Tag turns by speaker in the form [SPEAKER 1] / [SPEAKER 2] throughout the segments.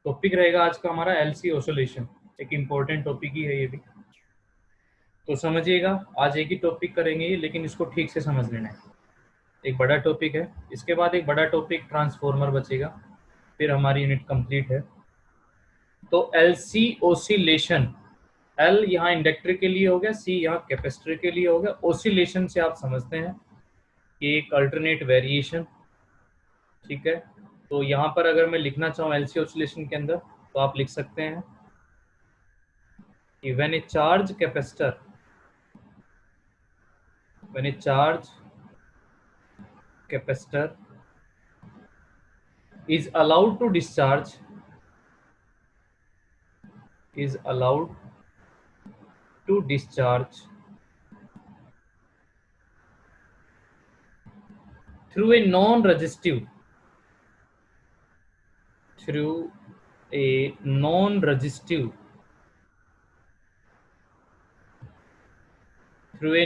[SPEAKER 1] Topic रहेगा आज का हमारा एलसी ऑसिलेशन, एक इम्पोर्टेंट टॉपिक ही है ये भी। तो समझिएगा, आज एक ही टॉपिक करेंगे ये, लेकिन इसको ठीक से समझ लेना है। एक बड़ा टॉपिक है, इसके बाद एक बड़ा टॉपिक ट्रांसफॉर्मर बचेगा, फिर हमारी यूनिट कंप्लीट है। तो एलसी ऑसिलेशन, एल यहाँ इंडक्टर के लिए हो गया, सी यहाँ कैपेसिटर के लिए हो गया। ऑसिलेशन से आप समझते हैं कि एक अल्टरनेट वेरिएशन, ठीक है। तो यहाँ पर अगर मैं लिखना चाहूँ एलसी ऑसिलेशन के अंदर, तो आप लिख सकते हैं कि when a charge capacitor, when a charge capacitor is allowed to discharge through a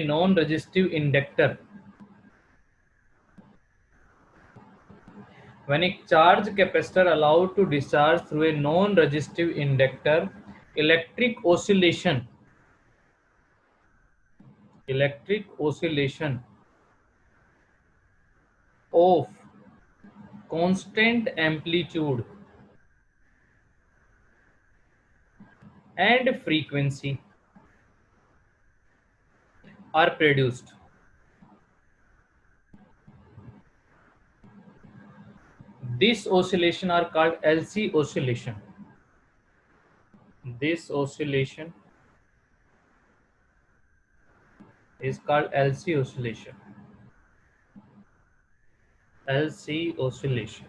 [SPEAKER 1] non-resistive inductor. When a charge capacitor allowed to discharge through a non-resistive inductor, electric oscillation of constant amplitude and frequency are produced. This oscillation are called LC oscillation. This oscillation is called LC oscillation. LC oscillation.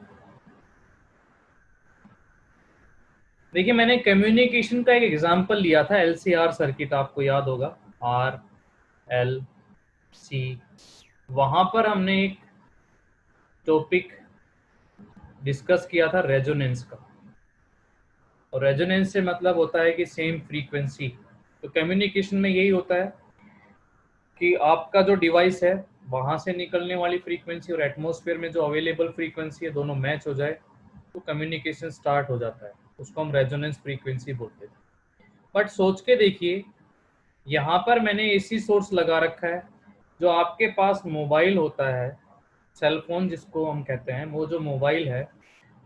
[SPEAKER 1] देखिए, मैंने communication का एक example लिया था, LCR circuit, आपको याद होगा, RLC। वहां पर हमने एक टॉपिक डिस्कस किया था रेजोनेंस का, और रेजोनेंस से मतलब होता है कि सेम फ्रीक्वेंसी। तो कम्युनिकेशन में यही होता है कि आपका जो डिवाइस है वहां से निकलने वाली फ्रीक्वेंसी और एटमॉस्फेयर में जो अवेलेबल फ्रीक्वेंसी है, दोनों मैच हो जाए तो कम्युनिकेशन स्टार्ट हो जाता है। उसको हम रेजोनेंस फ्रीक्वेंसी बोलते हैं। बट सोच के देखिए, यहाँ पर मैंने एसी सोर्स लगा रखा है। जो आपके पास मोबाइल होता है, सेलफोन जिसको हम कहते हैं, वो जो मोबाइल है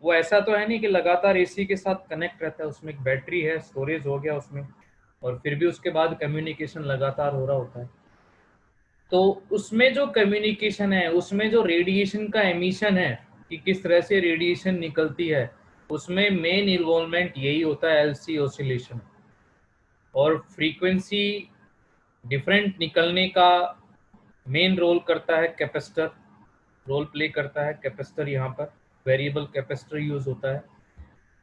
[SPEAKER 1] वो ऐसा तो है नहीं कि लगातार एसी के साथ कनेक्ट रहता है। उसमें एक बैटरी है, स्टोरेज हो गया उसमें, और फिर भी उसके बाद कम्युनिकेशन लगातार हो रहा होता है। तो उसमें जो कम्युनिकेशन है, उसमें जो रेडिएशन का एमिशन है कि किस तरह से रेडिएशन निकलती है, उसमें मेन इन्वॉल्वमेंट यही होता है, एलसी ऑसिलेशन। और फ्रीक्वेंसी डिफरेंट निकलने का मेन रोल करता है कैपेसिटर, रोल प्ले करता है कैपेसिटर। यहाँ पर वेरिएबल कैपेसिटर यूज होता है।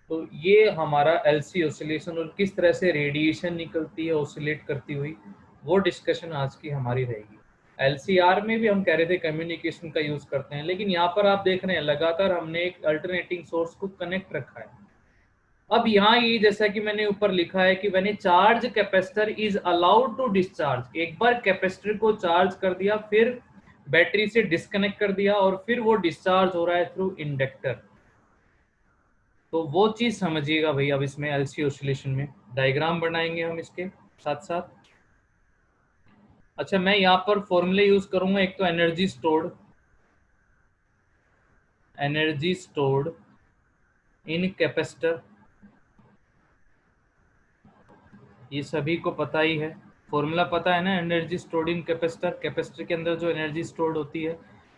[SPEAKER 1] तो ये हमारा एलसी ऑसिलेशन, और किस तरह से रेडिएशन निकलती है ऑसिलेट करती हुई, वो डिस्कशन आज की हमारी रहेगी। एलसीआर में भी हम कह रहे थे कम्युनिकेशन का यूज करते हैं, लेकिन यहाँ पर आप देख रहे हैं लगातार हमने एक अल्टरनेटिंग सोर्स को कनेक्ट रखा है। अब यहाँ ये जैसा कि मैंने ऊपर लिखा है कि when a charge capacitor is allowed to discharge, एक बार कैपेसिटर को चार्ज कर दिया, फिर बैटरी से डिस्कनेक्ट कर दिया, और फिर वो डिस्चार्ज हो रहा है थ्रू इंडक्टर। तो वो चीज समझिएगा भाई। अब इसमें एलसी ऑसिलेशन में डायग्राम बनाएंगे हम इसके साथ साथ। अच्छा, मैं यहाँ पर फॉर्मूले यूज करूंगा। एक तो एनर्जी स्टोर्ड इन कैपेसिटर, ये सभी को पता ही है, फॉर्मूला पता है ना। Energy stored in capacitor, capacitor के अंदर जो एनर्जी स्टोर्ड होती है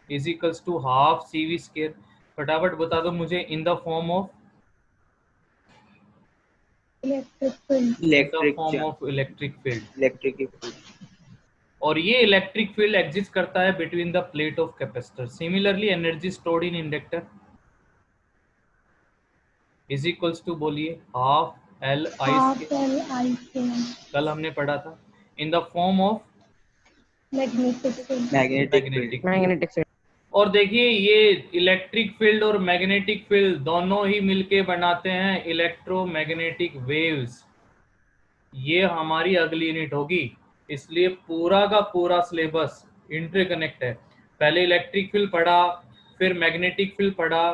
[SPEAKER 1] is equals to half CV square. फटाफट बता दो मुझे, in the form of electric field. और ये इलेक्ट्रिक फील्ड एग्जिस्ट करता है between the plate of capacitor. Similarly energy stored in inductor is equals to, बोलिए, हाफ LI, कल हमने पढ़ा था, in the form of magnetic field. और देखिए, ये इलेक्ट्रिक फील्ड और मैग्नेटिक फील्ड दोनों ही मिलके बनाते हैं इलेक्ट्रोमैग्नेटिक वेव्स। ये हमारी अगली यूनिट होगी, इसलिए पूरा का पूरा सिलेबस इंटरकनेक्ट है। पहले इलेक्ट्रिक फील्ड पढ़ा, फिर मैग्नेटिक फील्ड पढ़ा,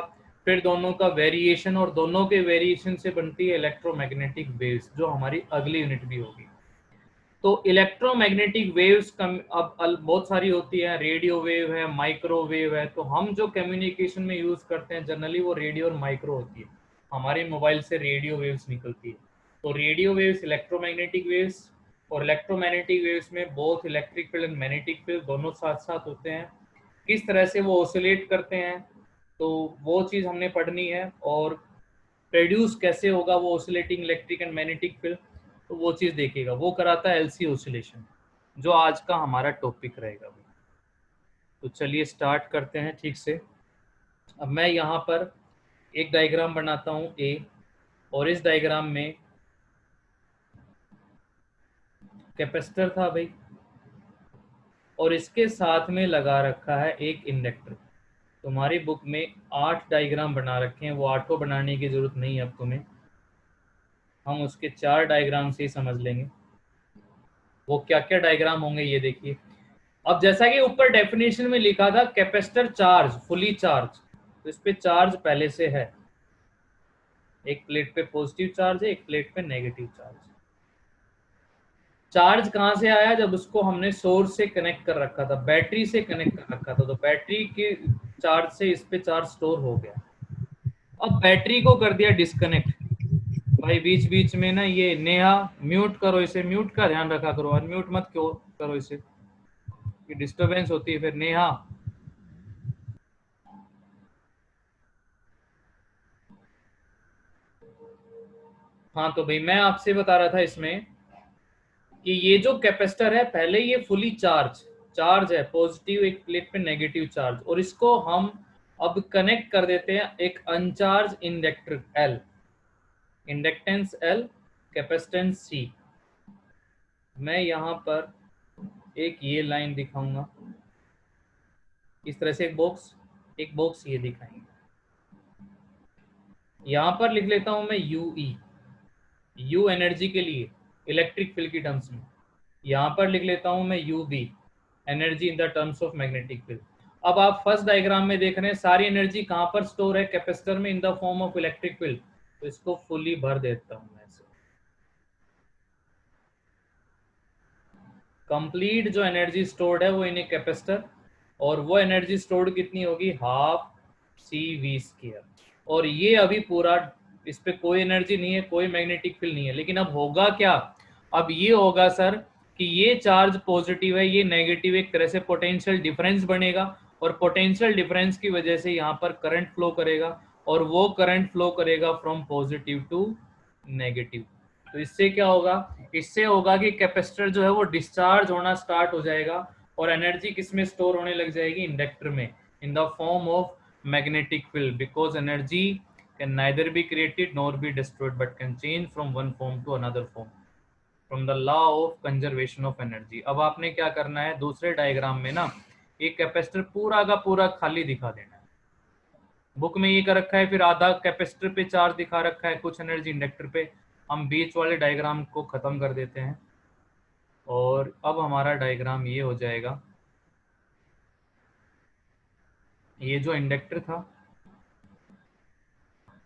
[SPEAKER 1] फिर दोनों का वेरिएशन, और दोनों के वेरिएशन से बनती है इलेक्ट्रोमैग्नेटिक वेव्स, जो हमारी अगली यूनिट भी होगी। तो इलेक्ट्रोमैग्नेटिक वेव्स अब बहुत सारी होती है, रेडियो वेव है, माइक्रोवेव है। तो हम जो कम्युनिकेशन में यूज करते हैं जनरली वो रेडियो और माइक्रो होती है। हमारे मोबाइल से रेडियो वेव्स निकलती है। तो रेडियो वेव्स इलेक्ट्रोमैग्नेटिक वेव्स, और इलेक्ट्रोमैग्नेटिक वेव्स में both electric field and magnetic field दोनों साथ साथ होते हैं। किस तरह से वो ऑसिलेट करते हैं, तो वो चीज़ हमने पढ़नी है। और प्रोड्यूस कैसे होगा वो oscillating electric and magnetic field, तो वो चीज़ देखिएगा। वो कराता है एलसी ऑसिलेशन, जो आज का हमारा टॉपिक रहेगा। तो चलिए स्टार्ट करते हैं ठीक से। अब मैं यहाँ पर एक डायग्राम बनाता हूँ ए, और इस डायग्राम में कैपेसिटर था भाई, और इसके साथ में लगा रखा है एक इंडक्टर। तुम्हारी बुक में 8 डायग्राम बना रखे हैं, वो 8 बनाने की जरूरत नहीं है अब तुम्हें, हम उसके 4 डायग्राम से ही समझ लेंगे। वो क्या क्या डायग्राम होंगे ये देखिए। अब जैसा कि ऊपर डेफिनेशन में लिखा था कैपेसिटर चार्ज, फुली चार्ज, तो इस पे चार्ज पहले से है। एक प्लेट पे पॉजिटिव चार्ज है, एक प्लेट पे नेगेटिव चार्ज। चार्ज कहां से आया, जब उसको हमने सोर्स से कनेक्ट कर रखा था, बैटरी से कनेक्ट कर रखा था, तो बैटरी के चार्ज से इस पे चार्ज स्टोर हो गया। अब बैटरी को कर दिया डिस्कनेक्ट। भाई बीच बीच में ना ये नेहा म्यूट करो, इसे म्यूट का ध्यान रखा करो, अनम्यूट मत क्यों करो इसे, कि डिस्टरबेंस होती है फिर। नेहा, हाँ तो भाई मैं आपसे बता रहा था इसमें कि ये जो कैपेसिटर है, पहले ये फुली चार्ज है, पॉजिटिव एक प्लेट पे नेगेटिव चार्ज, और इसको हम अब कनेक्ट कर देते हैं एक uncharged inductor L, inductance L, capacitance C. मैं यहाँ पर एक ये लाइन दिखाऊंगा इस तरह से, एक बॉक्स ये दिखाएंगे। यहाँ पर लिख लेता हूं मैं यू ई, यू एनर्जी के लिए इलेक्ट्रिक फील्ड की टर्म्स में। यहाँ पर लिख लेता हूं मैं U B, energy in the terms of magnetic field. अब आप फर्स्ट डायग्राम में देख रहे हैं सारी एनर्जी कहां पर स्टोर है, कैपेसिटर में, in the form of electric field. तो इसको फुली भर देता हूं मैं ऐसे। कंप्लीट जो एनर्जी स्टोर्ड है वो इन ए कैपेसिटर, और वो एनर्जी स्टोर्ड कितनी होगी, हाफ सी वी स्क्वायर। और ये अभी पूरा, इस पे कोई एनर्जी नहीं है, कोई मैग्नेटिक फील्ड नहीं है। लेकिन अब होगा क्या, अब ये होगा सर कि ये चार्ज पॉजिटिव है, ये नेगेटिव, एक तरह से पोटेंशियल डिफरेंस बनेगा, और पोटेंशियल डिफरेंस की वजह से यहाँ पर करंट फ्लो करेगा, और वो करंट फ्लो करेगा फ्रॉम पॉजिटिव टू नेगेटिव। तो इससे क्या होगा, इससे होगा कि कैपेसिटर जो है वो डिस्चार्ज होना स्टार्ट हो जाएगा, और एनर्जी किस में स्टोर होने लग जाएगी, इंडक्टर में, in the form of magnetic field, because energy can neither be created nor be destroyed but can change from one form to another form from the law of conservation of energy। अब आपने क्या करना है, दूसरे diagram में ना एक capacitor पूरा का पूरा खाली दिखा देना है। बुक में ये कर रखा है, फिर आधा कैपेसिटर पे चार्ज दिखा रखा है, कुछ एनर्जी इंडक्टर पे। हम बीच वाले डायग्राम को खत्म कर देते हैं, और अब हमारा डायग्राम ये हो जाएगा। ये जो इंडक्टर था,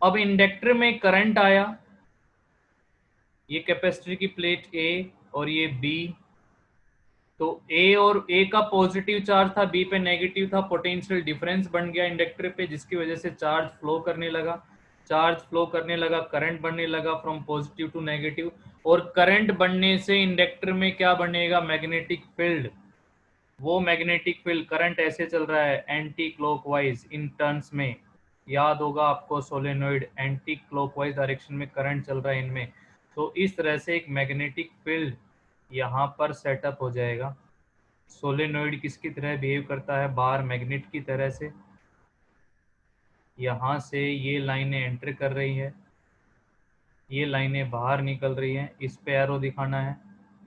[SPEAKER 1] अब इंडक्टर में करंट आया, ये कैपेसिटर की प्लेट ए और ये बी। तो ए और ए का पॉजिटिव चार्ज था, बी पे नेगेटिव था, पोटेंशियल डिफरेंस बन गया इंडक्टर पे, जिसकी वजह से चार्ज फ्लो करने लगा, करंट बढ़ने लगा फ्रॉम पॉजिटिव टू नेगेटिव। और करंट बढ़ने से इंडक्टर में क्या बनेगा, मैग्नेटिक फील्ड। वो मैग्नेटिक फील्ड, करंट ऐसे चल रहा है एंटी क्लॉकवाइज इन टर्न्स में, याद होगा आपको सोलेनोइड, एंटी क्लॉकवाइज डायरेक्शन में करंट चल रहा है इनमें। तो इस तरह से एक मैग्नेटिक फील्ड यहाँ पर सेटअप हो जाएगा। सोलेनोइड किसकी तरह बिहेव करता है, बाहर मैग्नेट की तरह से। यहाँ से ये लाइनें एंटर कर रही है, ये लाइनें बाहर निकल रही हैं, इस पे एरो दिखाना है,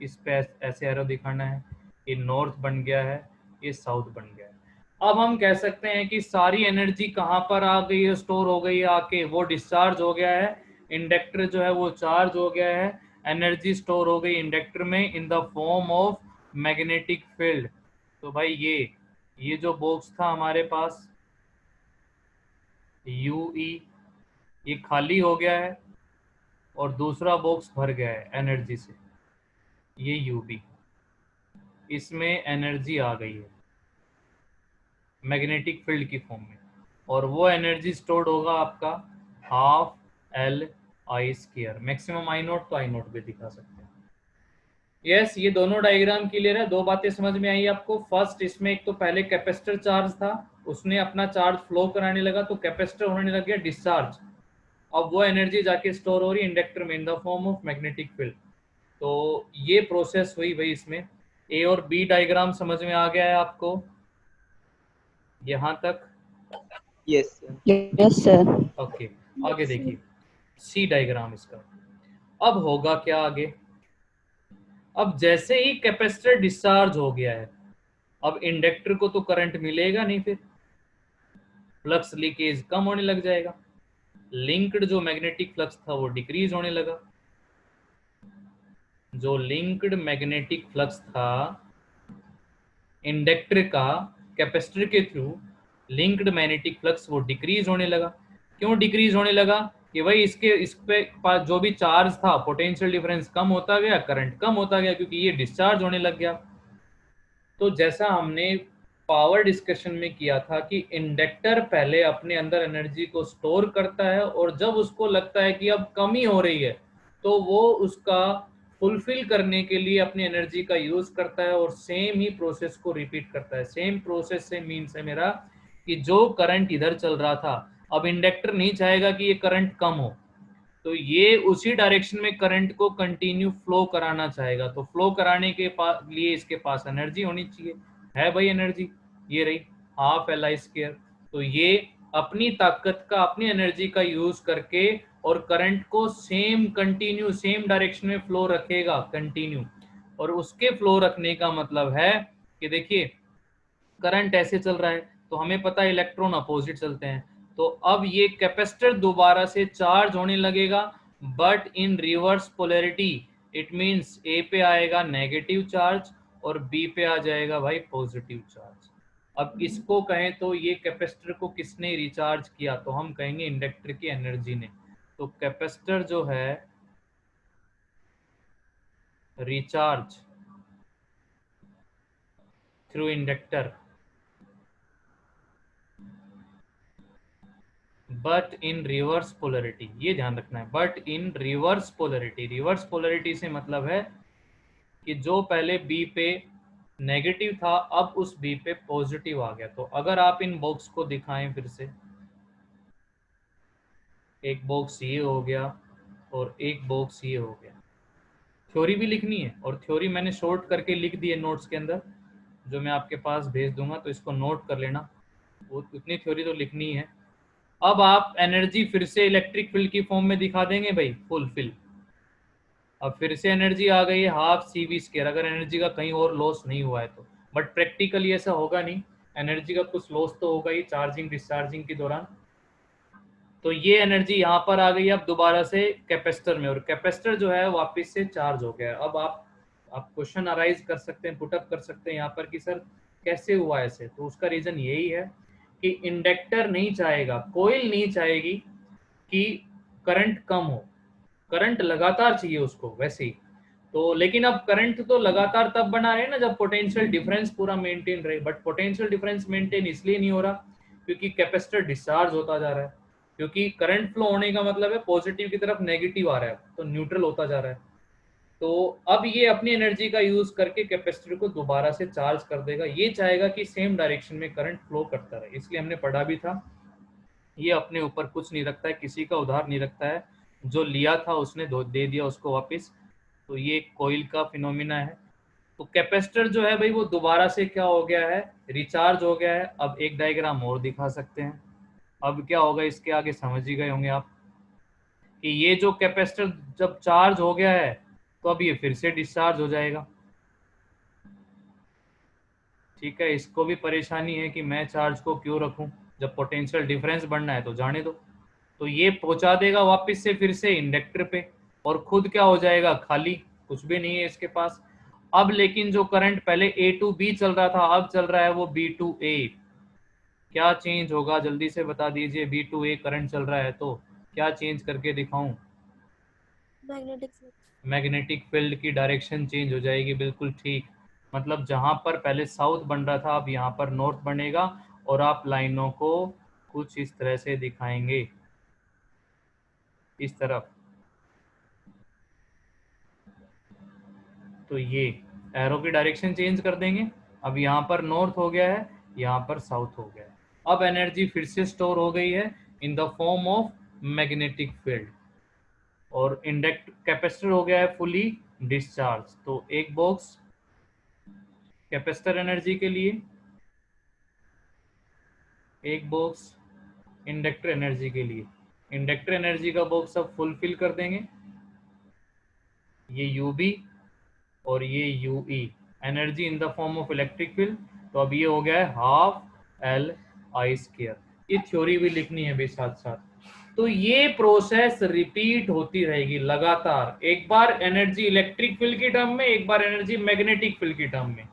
[SPEAKER 1] इस पे ऐसे एरो दिखाना है। ये नॉर्थ बन गया है, ये साउथ बन गया है। अब हम कह सकते हैं कि सारी एनर्जी कहाँ पर आ गई है, स्टोर हो गई है आके, वो डिस्चार्ज हो गया है, इंडक्टर जो है वो चार्ज हो गया है, एनर्जी स्टोर हो गई इंडक्टर में in the form of magnetic field. तो भाई ये जो बॉक्स था हमारे पास, UE, ये खाली हो गया है और दूसरा बॉक्स भर गया है एनर्जी से, ये UB, इसमें एनर्जी आ गई है मैग्नेटिक फील्ड की फॉर्म में, और वो एनर्जी स्टोर्ड होगा आपका half L I², maximum I0 तो I0 भी दिखा सकते हैं। यस, ये दोनों डायग्राम क्लियर है। दो बातें समझ में आई आपको। फर्स्ट, इसमें एक तो पहले कैपेसिटर चार्ज था, उसने अपना चार्ज फ्लो कराने लगा तो कैपेसिटर होने लग गया डिस्चार्ज। अब वो एनर्जी जाके स्टोर हो रही है इंडक्टर में in the form of magnetic field. तो ये प्रोसेस हुई भाई इसमें। ए और बी डायग्राम समझ में आ गया है आपको यहां तक?
[SPEAKER 2] Yes sir.
[SPEAKER 3] Yes sir.
[SPEAKER 1] Okay, आगे देखिए सी डायग्राम इसका। अब होगा क्या आगे? अब जैसे ही कैपेसिटर डिस्चार्ज हो गया है, अब इंडक्टर को तो करंट मिलेगा नहीं, फिर फ्लक्स लीकेज कम होने लग जाएगा, लिंक्ड जो मैग्नेटिक फ्लक्स था वो डिक्रीज होने लगा। जो लिंक्ड मैग्नेटिक फ्लक्स था इंडक्टर का कैपेसिटर के थ्रू, लिंक्ड मैग्नेटिक फ्लक्स वो डिक्रीज होने लगा। क्यों डिक्रीज होने लगा? कि भाई इस पे पास जो भी चार्ज था पोटेंशियल डिफरेंस कम होता गया, करंट कम होता गया, क्योंकि ये डिस्चार्ज होने लग गया। तो जैसा हमने पावर डिस्कशन में किया था कि इंडक्टर पहले अपने अंदर एनर्जी को स्टोर करता है और जब उसको लगता है कि अब कमी हो रही है तो वो उसका फुलफिल करने के लिए अपनी एनर्जी का यूज करता है और सेम ही प्रोसेस को रिपीट करता है। सेम प्रोसेस से मीन्स है मेरा कि जो करंट इधर चल रहा था, अब इंडक्टर नहीं चाहेगा कि ये करंट कम हो, तो ये उसी डायरेक्शन में करंट को कंटिन्यू फ्लो कराना चाहेगा। तो फ्लो कराने के लिए इसके पास एनर्जी होनी चाहिए, है भाई एनर्जी, ये रही हाफ Li²। तो ये अपनी ताकत का, अपनी एनर्जी का यूज करके और करंट को सेम कंटिन्यू सेम डायरेक्शन में फ्लो रखेगा कंटिन्यू। और उसके फ्लो रखने का मतलब है कि देखिए करंट ऐसे चल रहा है तो हमें पता है इलेक्ट्रॉन अपोजिट चलते हैं, तो अब ये कैपेसिटर दोबारा से चार्ज होने लगेगा but in reverse polarity. It means A पे आएगा नेगेटिव चार्ज और बी पे आ जाएगा भाई पॉजिटिव चार्ज। अब इसको कहें तो ये कैपेसिटर को किसने रिचार्ज किया, तो हम कहेंगे इंडक्टर की एनर्जी ने। तो कैपेसिटर जो है recharge through inductor but in reverse polarity, ये ध्यान रखना है, but in reverse polarity. Reverse polarity से मतलब है कि जो पहले बी पे नेगेटिव था अब उस बी पे पॉजिटिव आ गया। तो अगर आप इन बॉक्स को दिखाएं फिर से, एक बॉक्स ये हो गया और एक बॉक्स ये हो गया। थ्योरी भी लिखनी है और थ्योरी मैंने शॉर्ट करके लिख दी है नोट्स के अंदर, जो मैं आपके पास भेज दूंगा, तो इसको नोट कर लेना, वो उतनी थ्योरी तो लिखनी है। अब आप एनर्जी फिर से इलेक्ट्रिक फील्ड की फॉर्म में दिखा देंगे भाई, फुलफिल। अब फिर से एनर्जी आ गई है हाफ CV², अगर एनर्जी का कहीं और लॉस नहीं हुआ है तो, बट प्रैक्टिकली ऐसा होगा नहीं, एनर्जी का कुछ लॉस तो होगा ही चार्जिंग डिस्चार्जिंग के दौरान। तो ये एनर्जी यहाँ पर आ गई अब दोबारा से कैपेसिटर में, और कैपेसिटर जो है वापस से चार्ज हो गया। अब आप क्वेश्चन अराइज कर सकते हैं, पुटअप कर सकते हैं यहाँ पर कि सर कैसे हुआ ऐसे। तो उसका रीजन यही है कि इंडक्टर नहीं चाहेगा, कोयल नहीं चाहेगी कि करंट कम हो, करंट लगातार चाहिए उसको वैसे ही। तो लेकिन अब करंट तो लगातार तब बना रहे ना जब पोटेंशियल डिफरेंस पूरा मेंटेन रहे, बट पोटेंशियल डिफरेंस मेंटेन इसलिए नहीं हो रहा क्योंकि कैपेसिटर डिस्चार्ज होता जा रहा है। क्योंकि करंट फ्लो होने का मतलब है पॉजिटिव की तरफ नेगेटिव आ रहा है, तो न्यूट्रल होता जा रहा है। तो अब ये अपनी एनर्जी का यूज करके कैपेसिटर को दोबारा से चार्ज कर देगा, ये चाहेगा कि सेम डायरेक्शन में करंट फ्लो करता रहे। इसलिए हमने पढ़ा भी था, ये अपने ऊपर कुछ नहीं रखता है, किसी का उधार नहीं रखता है, जो लिया था उसने दे दिया उसको वापस। तो ये कोइल का फिनोमिना है। तो कैपेसिटर जो है भाई वो दोबारा से क्या हो गया है, रिचार्ज हो गया है। अब एक डायग्राम और दिखा सकते हैं। अब क्या होगा इसके आगे समझ ही गए होंगे आप कि ये जो कैपेसिटर जब चार्ज हो गया है तो अब ये फिर से डिस्चार्ज हो जाएगा। ठीक है, इसको भी परेशानी है कि मैं चार्ज को क्यों रखूं, जब पोटेंशियल डिफरेंस बढ़ना है तो जाने दो। तो ये पहुंचा देगा वापस से फिर से इंडक्टर पे, और खुद क्या हो जाएगा, खाली, कुछ भी नहीं है इसके पास। अब लेकिन जो करंट पहले A to B चल रहा था अब चल रहा है वो B to A। क्या चेंज होगा जल्दी से बता दीजिए। V2A करंट चल रहा है तो क्या चेंज करके दिखाऊं?
[SPEAKER 3] Magnetic field.
[SPEAKER 1] मैग्नेटिक फील्ड की डायरेक्शन चेंज हो जाएगी, बिल्कुल ठीक। मतलब जहां पर पहले साउथ बन रहा था अब यहाँ पर नॉर्थ बनेगा, और आप लाइनों को कुछ इस तरह से दिखाएंगे, इस तरफ। तो ये एरो की डायरेक्शन चेंज कर देंगे। अब यहाँ पर नॉर्थ हो गया है, यहाँ पर साउथ हो गया है। अब एनर्जी फिर से स्टोर हो गई है इन the form of magnetic field, और इंडक्ट कैपेसिटर हो गया है फुली डिस्चार्ज। तो एक बॉक्स कैपेसिटर एनर्जी के लिए, एक बॉक्स इंडक्टर एनर्जी के लिए। इंडक्टर एनर्जी का बॉक्स अब फुलफिल कर देंगे, ये यूबी और ये U E, energy in the form of electric field. तो अब ये हो गया है हाफ एल आई स्क्वायर। ये थ्योरी भी लिखनी है भी साथ साथ। तो ये प्रोसेस रिपीट होती रहेगी लगातार, एक बार एनर्जी इलेक्ट्रिक फील्ड की टर्म में, एक बार एनर्जी मैग्नेटिक फील्ड की टर्म में।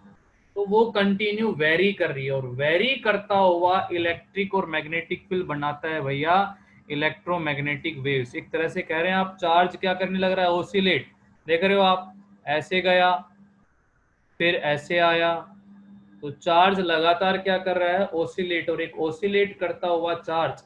[SPEAKER 1] तो वो कंटिन्यू वेरी कर रही है, और वेरी करता हुआ इलेक्ट्रिक और मैग्नेटिक फील्ड बनाता है भैया इलेक्ट्रोमैग्नेटिक वेव्स। एक तरह से कह रहे हैं आप, चार्ज क्या करने लग रहा है, ओसिलेट। देख रहे हो आप, ऐसे गया फिर ऐसे आया, तो चार्ज लगातार क्या कर रहा है, ओसिलेट। और एक ओसिलेट करता हुआ चार्ज,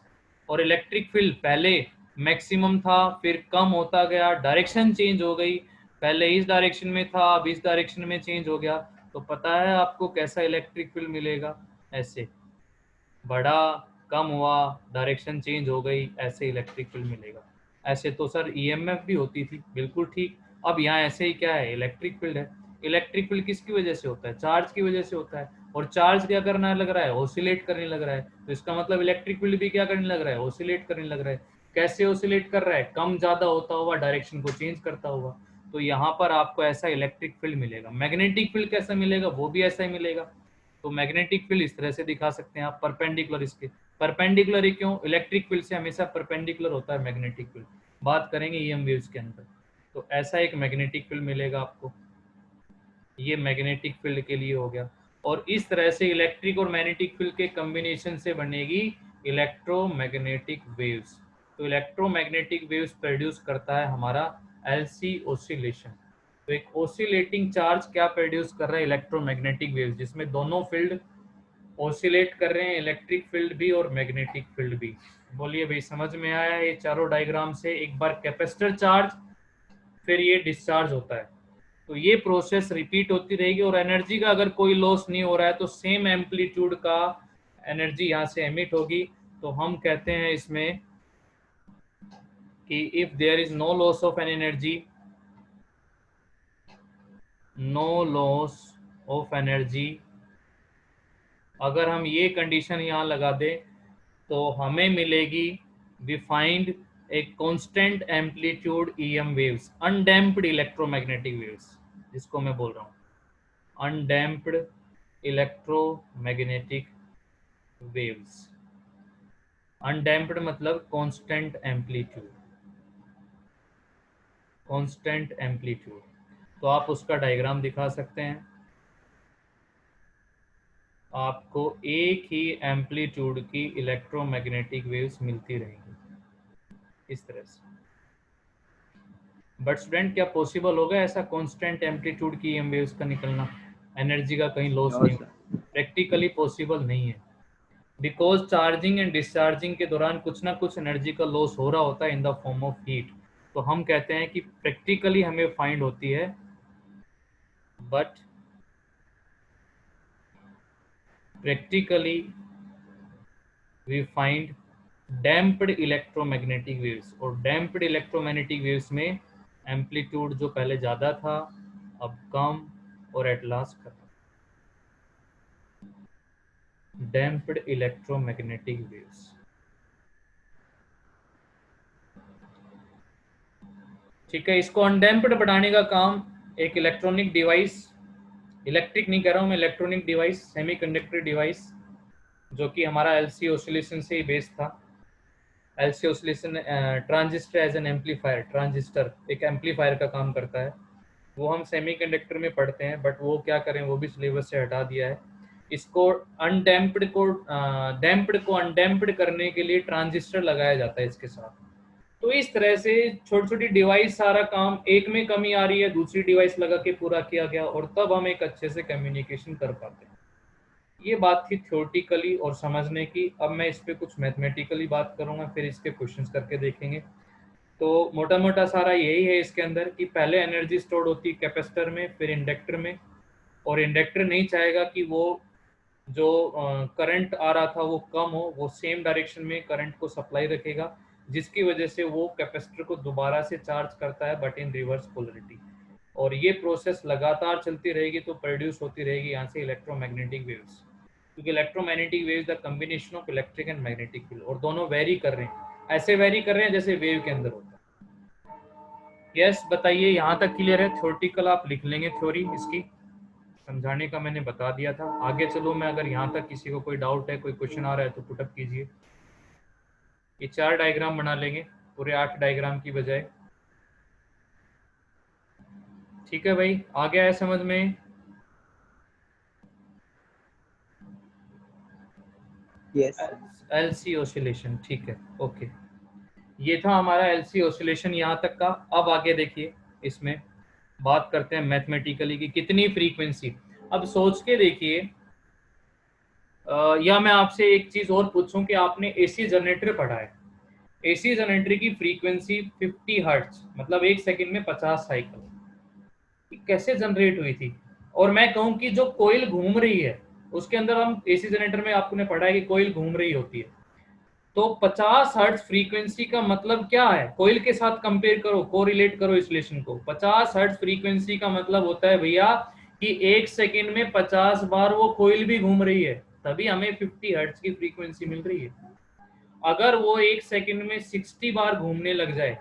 [SPEAKER 1] और इलेक्ट्रिक फील्ड पहले मैक्सिमम था फिर कम होता गया, डायरेक्शन चेंज हो गई, पहले इस डायरेक्शन में था अब इस डायरेक्शन में चेंज हो गया। तो पता है आपको कैसा इलेक्ट्रिक फील्ड मिलेगा, ऐसे बढ़ा कम हुआ डायरेक्शन चेंज हो गई, ऐसे इलेक्ट्रिक फील्ड मिलेगा। ऐसे तो सर ईएमएफ भी होती थी, बिल्कुल ठीक। अब यहाँ ऐसे ही क्या है, इलेक्ट्रिक फील्ड है। इलेक्ट्रिक फील्ड किसकी वजह से होता है, चार्ज की वजह से होता है। और चार्ज क्या करना लग रहा है, ओसिलेट करने लग रहा है। तो इसका मतलब इलेक्ट्रिक फील्ड भी क्या करने लग रहा है, ओसिलेट करने लग रहा है। कैसे ओसिलेट कर रहा है, कम ज्यादा होता हुआ, डायरेक्शन को चेंज करता हुआ। तो यहाँ पर आपको ऐसा इलेक्ट्रिक फील्ड मिलेगा। मैग्नेटिक फील्ड कैसा मिलेगा, वो भी ऐसा ही मिलेगा। तो मैग्नेटिक फील्ड इस तरह से दिखा सकते हैं आप, परपेंडिकुलर। इसके परपेंडिकुलर ही क्यों, इलेक्ट्रिक फील्ड से हमेशा परपेंडिकुलर होता है मैग्नेटिक फील्ड। बात करेंगे ईएम वेव्स के अंदर। तो ऐसा एक मैग्नेटिक फील्ड मिलेगा आपको, ये मैग्नेटिक फील्ड के लिए हो गया। और इस तरह से इलेक्ट्रिक और मैग्नेटिक फील्ड के कॉम्बिनेशन से बनेगी इलेक्ट्रोमैग्नेटिक वेव्स। तो इलेक्ट्रोमैग्नेटिक वेव्स प्रोड्यूस करता है हमारा एलसी ऑसिलेशन। तो एक ऑसिलेटिंग चार्ज क्या प्रोड्यूस कर रहा है, इलेक्ट्रोमैग्नेटिक वेव्स, जिसमें दोनों फील्ड ऑसिलेट कर रहे हैं, इलेक्ट्रिक फील्ड भी और मैग्नेटिक फील्ड भी। बोलिए भाई समझ में आया ये चारों डायग्राम से? एक बार कैपेसिटर चार्ज, फिर ये डिस्चार्ज होता है। तो ये प्रोसेस रिपीट होती रहेगी, और एनर्जी का अगर कोई लॉस नहीं हो रहा है तो सेम एम्पलीट्यूड का एनर्जी यहाँ से एमिट होगी। तो हम कहते हैं इसमें कि if there is no loss of an energy, no loss of energy, अगर हम ये कंडीशन यहाँ लगा दें तो हमें मिलेगी, we find a constant amplitude EM waves, undamped electromagnetic waves, जिसको मैं बोल रहा हूँ अनडैम्प्ड इलेक्ट्रोमैग्नेटिक वेव्स। अनडैम्प्ड मतलब कांस्टेंट एम्पलीट्यूड, कांस्टेंट एम्पलीट्यूड। तो आप उसका डायग्राम दिखा सकते हैं। आपको एक ही एम्पलीट्यूड की इलेक्ट्रोमैग्नेटिक वेव्स मिलती रहेंगी इस तरह से। बट स्टूडेंट क्या पॉसिबल होगा ऐसा कांस्टेंट एम्पलीट्यूड की ईएम वेव्स का निकलना, एनर्जी का कहीं लॉस
[SPEAKER 2] नो
[SPEAKER 1] नहीं
[SPEAKER 2] सर।
[SPEAKER 1] होगा? प्रैक्टिकली पॉसिबल नहीं है, बिकॉज चार्जिंग एंड डिस्चार्जिंग के दौरान कुछ ना कुछ एनर्जी का लॉस हो रहा होता है इन द फॉर्म ऑफ हीट। तो हम कहते हैं कि प्रैक्टिकली हमें फाइंड होती है, but practically we find damped electromagnetic waves. और डैम्प्ड इलेक्ट्रोमैग्नेटिक वेव्स में एम्पलीट्यूड जो पहले ज़्यादा था अब कम, और एट लास्ट खत्म। Damped electromagnetic waves. ठीक है, इसको अनडैम्प्ड बनाने का काम एक इलेक्ट्रॉनिक डिवाइस, इलेक्ट्रिक नहीं कह रहा हूँ मैं, इलेक्ट्रॉनिक डिवाइस, सेमीकंडक्टर डिवाइस, जो कि हमारा एलसी ऑसिलेशन से ही बेस्ड था। LC oscillation transistor as an amplifier, transistor एक एम्पलीफायर का काम करता है। वो हम सेमीकंडक्टर में पढ़ते हैं, बट वो क्या करें वो भी सिलेबस से हटा दिया है। इसको अनडैम्प्ड को डैम्प्ड को अनडैम्प्ड करने के लिए ट्रांजिस्टर लगाया जाता है इसके साथ। तो इस तरह से छोटी छोटी डिवाइस सारा काम, एक में कमी आ रही है दूसरी डिवाइस लगा के पूरा किया गया, और तब हम एक अच्छे से कम्युनिकेशन कर पाते हैं। ये बात थी थ्योरेटिकली और समझने की। अब मैं इस पे कुछ मैथमेटिकली बात करूंगा, फिर इसके क्वेश्चंस करके देखेंगे। तो मोटा मोटा सारा यही है इसके अंदर कि पहले एनर्जी स्टोर होती है कैपेसिटर में, फिर इंडक्टर में, और इंडक्टर नहीं चाहेगा कि वो जो करंट आ रहा था वो कम हो, वो सेम डायरेक्शन में करंट को सप्लाई रखेगा, जिसकी वजह से वो कैपेसिटर को दोबारा से चार्ज करता है बट इन रिवर्स पोलरिटी। और ये प्रोसेस लगातार चलती रहेगी तो प्रोड्यूस होती रहेगी यहाँ से इलेक्ट्रोमैग्नेटिक वेव्स, क्योंकि electromagnetic waves the combination of electric and magnetic field, और दोनों वेरी कर रहे हैं, ऐसे वेरी कर रहे हैं जैसे वेव के अंदर होता है। यस बताइए, यहाँ तक क्लियर है? थ्योरेटिकल आप लिख लेंगे, थ्योरी इसकी समझाने का मैंने बता दिया था। आगे चलो, मैं अगर यहाँ तक किसी को कोई डाउट है, कोई क्वेश्चन आ रहा है तो पुटअप कीजिए। ये 4 डायग्राम बना लेंगे पूरे 8 डायग्राम की बजाय। ठीक है भाई, आ गया है समझ में?
[SPEAKER 2] Yes.
[SPEAKER 1] एलसी ऑसिलेशन, ठीक है, ओके। ये था हमारा एलसी ऑसिलेशन यहाँ तक का। अब आगे देखिए, इसमें बात करते हैं मैथमेटिकली कि कितनी फ्रीक्वेंसी। अब सोच के देखिए, या मैं आपसे एक चीज और पूछूं कि आपने एसी जनरेटर पढ़ा है। एसी जनरेटर की फ्रीक्वेंसी 50 हर्ट्ज, मतलब एक सेकंड में 50 साइकिल कैसे जनरेट हुई थी? और मैं कहूं कि जो कोयल घूम रही है उसके अंदर, हम एसी जनरेटर में आपने पढ़ा है कि कोयल घूम रही होती है, तो 50 हर्ट्ज फ्रीक्वेंसी का मतलब क्या है? कोयल के साथ कंपेयर करो, कोरिलेट करो इन्सुलेशन को। 50 हर्ट्ज फ्रीक्वेंसी का मतलब होता है भैया कि एक सेकंड में 50 बार वो कोयल भी घूम रही है, तभी हमें 50 हर्ट्ज की फ्रीक्वेंसी मिल रही है। अगर वो एक सेकंड में 60 बार घूमने लग जाए,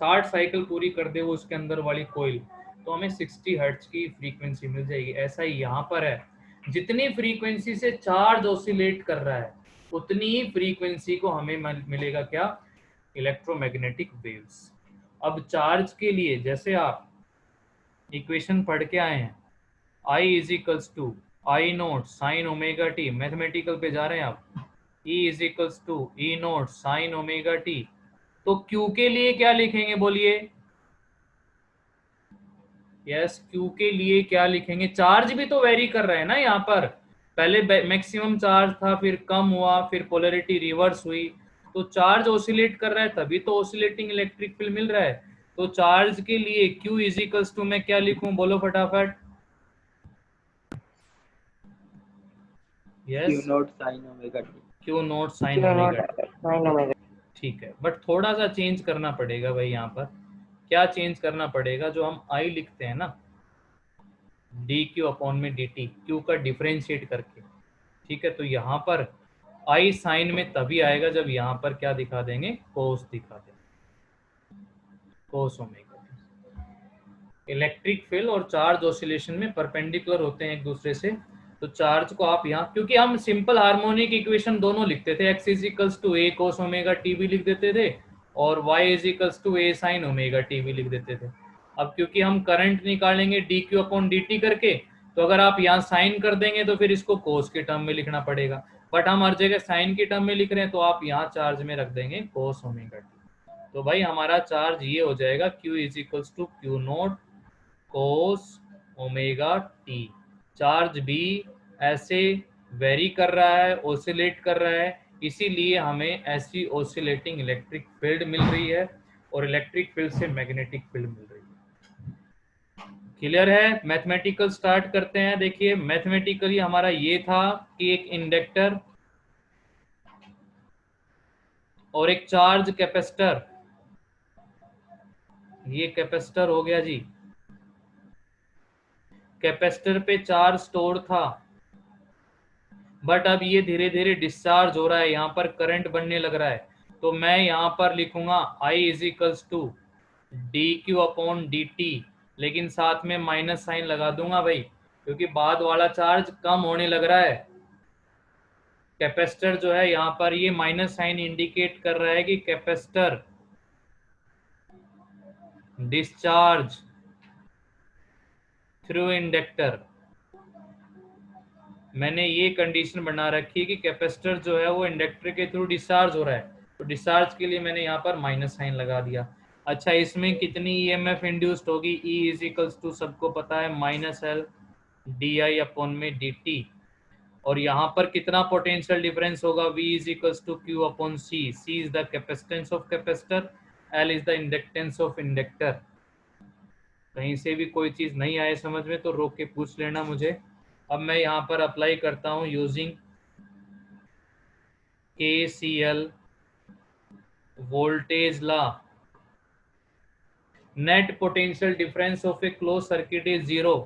[SPEAKER 1] 60 साइकिल पूरी कर दे वो उसके अंदर वाली कोयल, तो हमें 60 हर्ट्ज की फ्रीक्वेंसी मिल जाएगी। ऐसा ही यहाँ पर है, जितनी फ्रीक्वेंसी से चार्ज ऑसिलेट कर रहा है उतनी ही फ्रीक्वेंसी को हमें मिलेगा क्या? Electromagnetic waves. अब चार्ज के लिए जैसे आप इक्वेशन पढ़ के आए हैं, I is equals to I naught sine omega t, mathematical पे जा रहे हैं आप, E is equals to E naught sine omega T. तो Q के लिए क्या लिखेंगे बोलिए? यस, Q के लिए क्या लिखेंगे? चार्ज भी तो वेरी कर रहा है ना यहाँ पर, पहले मैक्सिमम चार्ज था, फिर कम हुआ, फिर पोलैरिटी रिवर्स हुई, तो चार्ज ऑसिलेट कर रहा है, तभी तो ऑसिलेटिंग इलेक्ट्रिक फील्ड मिल रहा है। तो चार्ज के लिए Q इज इक्वल्स टू मैं क्या लिखूं, बोलो फटाफट।
[SPEAKER 2] Q
[SPEAKER 1] yes,
[SPEAKER 2] naught sin omega t.
[SPEAKER 1] Q naught sine
[SPEAKER 4] क्यों
[SPEAKER 1] ओमेगा।
[SPEAKER 4] Naught sine omega.
[SPEAKER 1] ठीक है, बट थोड़ा सा चेंज करना पड़ेगा भाई यहाँ पर। क्या चेंज करना पड़ेगा? जो हम आई लिखते हैं ना, डी क्यू अपॉन में डी टी, क्यू का डिफ्रेंशिएट करके, ठीक है, तो यहाँ पर आई साइन में तभी आएगा जब यहाँ पर क्या दिखा देंगे, कोस दिखा देंगे, कोस ओमेगा। इलेक्ट्रिक फील्ड और चार्ज ऑसिलेशन में परपेंडिकुलर होते हैं एक दूसरे से, तो चार्ज को आप यहाँ, क्योंकि हम सिंपल हार्मोनिक इक्वेशन दोनों लिखते थे, x is equals to a cos omega t भी लिख देते थे, और y is equals to a sine omega t भी लिख देते थे। अब क्योंकि हम करंट निकालेंगे d Q upon D t करके, तो अगर आप यहाँ साइन कर देंगे तो फिर इसको कोस के टर्म में लिखना पड़ेगा, बट हम हर जगह साइन के टर्म में लिख रहे हैं, तो आप यहाँ चार्ज में रख देंगे कोस ओमेगा टी। तो भाई हमारा चार्ज ये हो जाएगा Q is equals to Q naught cos omega t. Charge भी ऐसे वेरी कर रहा है, ओसिलेट कर रहा है, इसीलिए हमें ऐसी ओसिलेटिंग इलेक्ट्रिक फील्ड मिल रही है, और इलेक्ट्रिक फील्ड से मैग्नेटिक फील्ड मिल रही है। क्लियर है? मैथमेटिकल स्टार्ट करते हैं। देखिए मैथमेटिकली हमारा ये था कि एक इंडक्टर और एक चार्ज कैपेसिटर, ये कैपेसिटर हो गया जी, कैपेसिटर पे चार्ज स्टोर था, बट अब ये धीरे धीरे डिस्चार्ज हो रहा है, यहाँ पर करंट बनने लग रहा है, तो मैं यहाँ पर लिखूंगा I is equals to d Q upon D t, लेकिन साथ में माइनस साइन लगा दूंगा भाई, क्योंकि बाद वाला चार्ज कम होने लग रहा है। कैपेसिटर जो है यहाँ पर ये माइनस साइन इंडिकेट कर रहा है कि कैपेसिटर डिस्चार्ज थ्रू इंडक्टर, मैंने ये कंडीशन बना रखी है कि कैपेसिटर जो है वो इंडक्टर के थ्रू डिस्चार्ज हो रहा है, तो डिस्चार्ज के लिए मैंने यहाँ पर माइनस साइन लगा दिया। अच्छा, इसमें कितनी ईएमएफ इंड्यूस्ड होगी? E इज इक्वल्स टू सबको पता है minus L D I upon में डी टी, और यहाँ पर कितना पोटेंशियल डिफरेंस होगा? V is equals to Q upon C. C is the capacitance of capacitor, L is the inductance of inductor. कहीं से भी कोई चीज नहीं आए समझ में तो रोक के पूछ लेना मुझे। अब मैं यहाँ पर अप्लाई करता हूँ using KCL voltage law. Net potential difference of a close circuit is zero.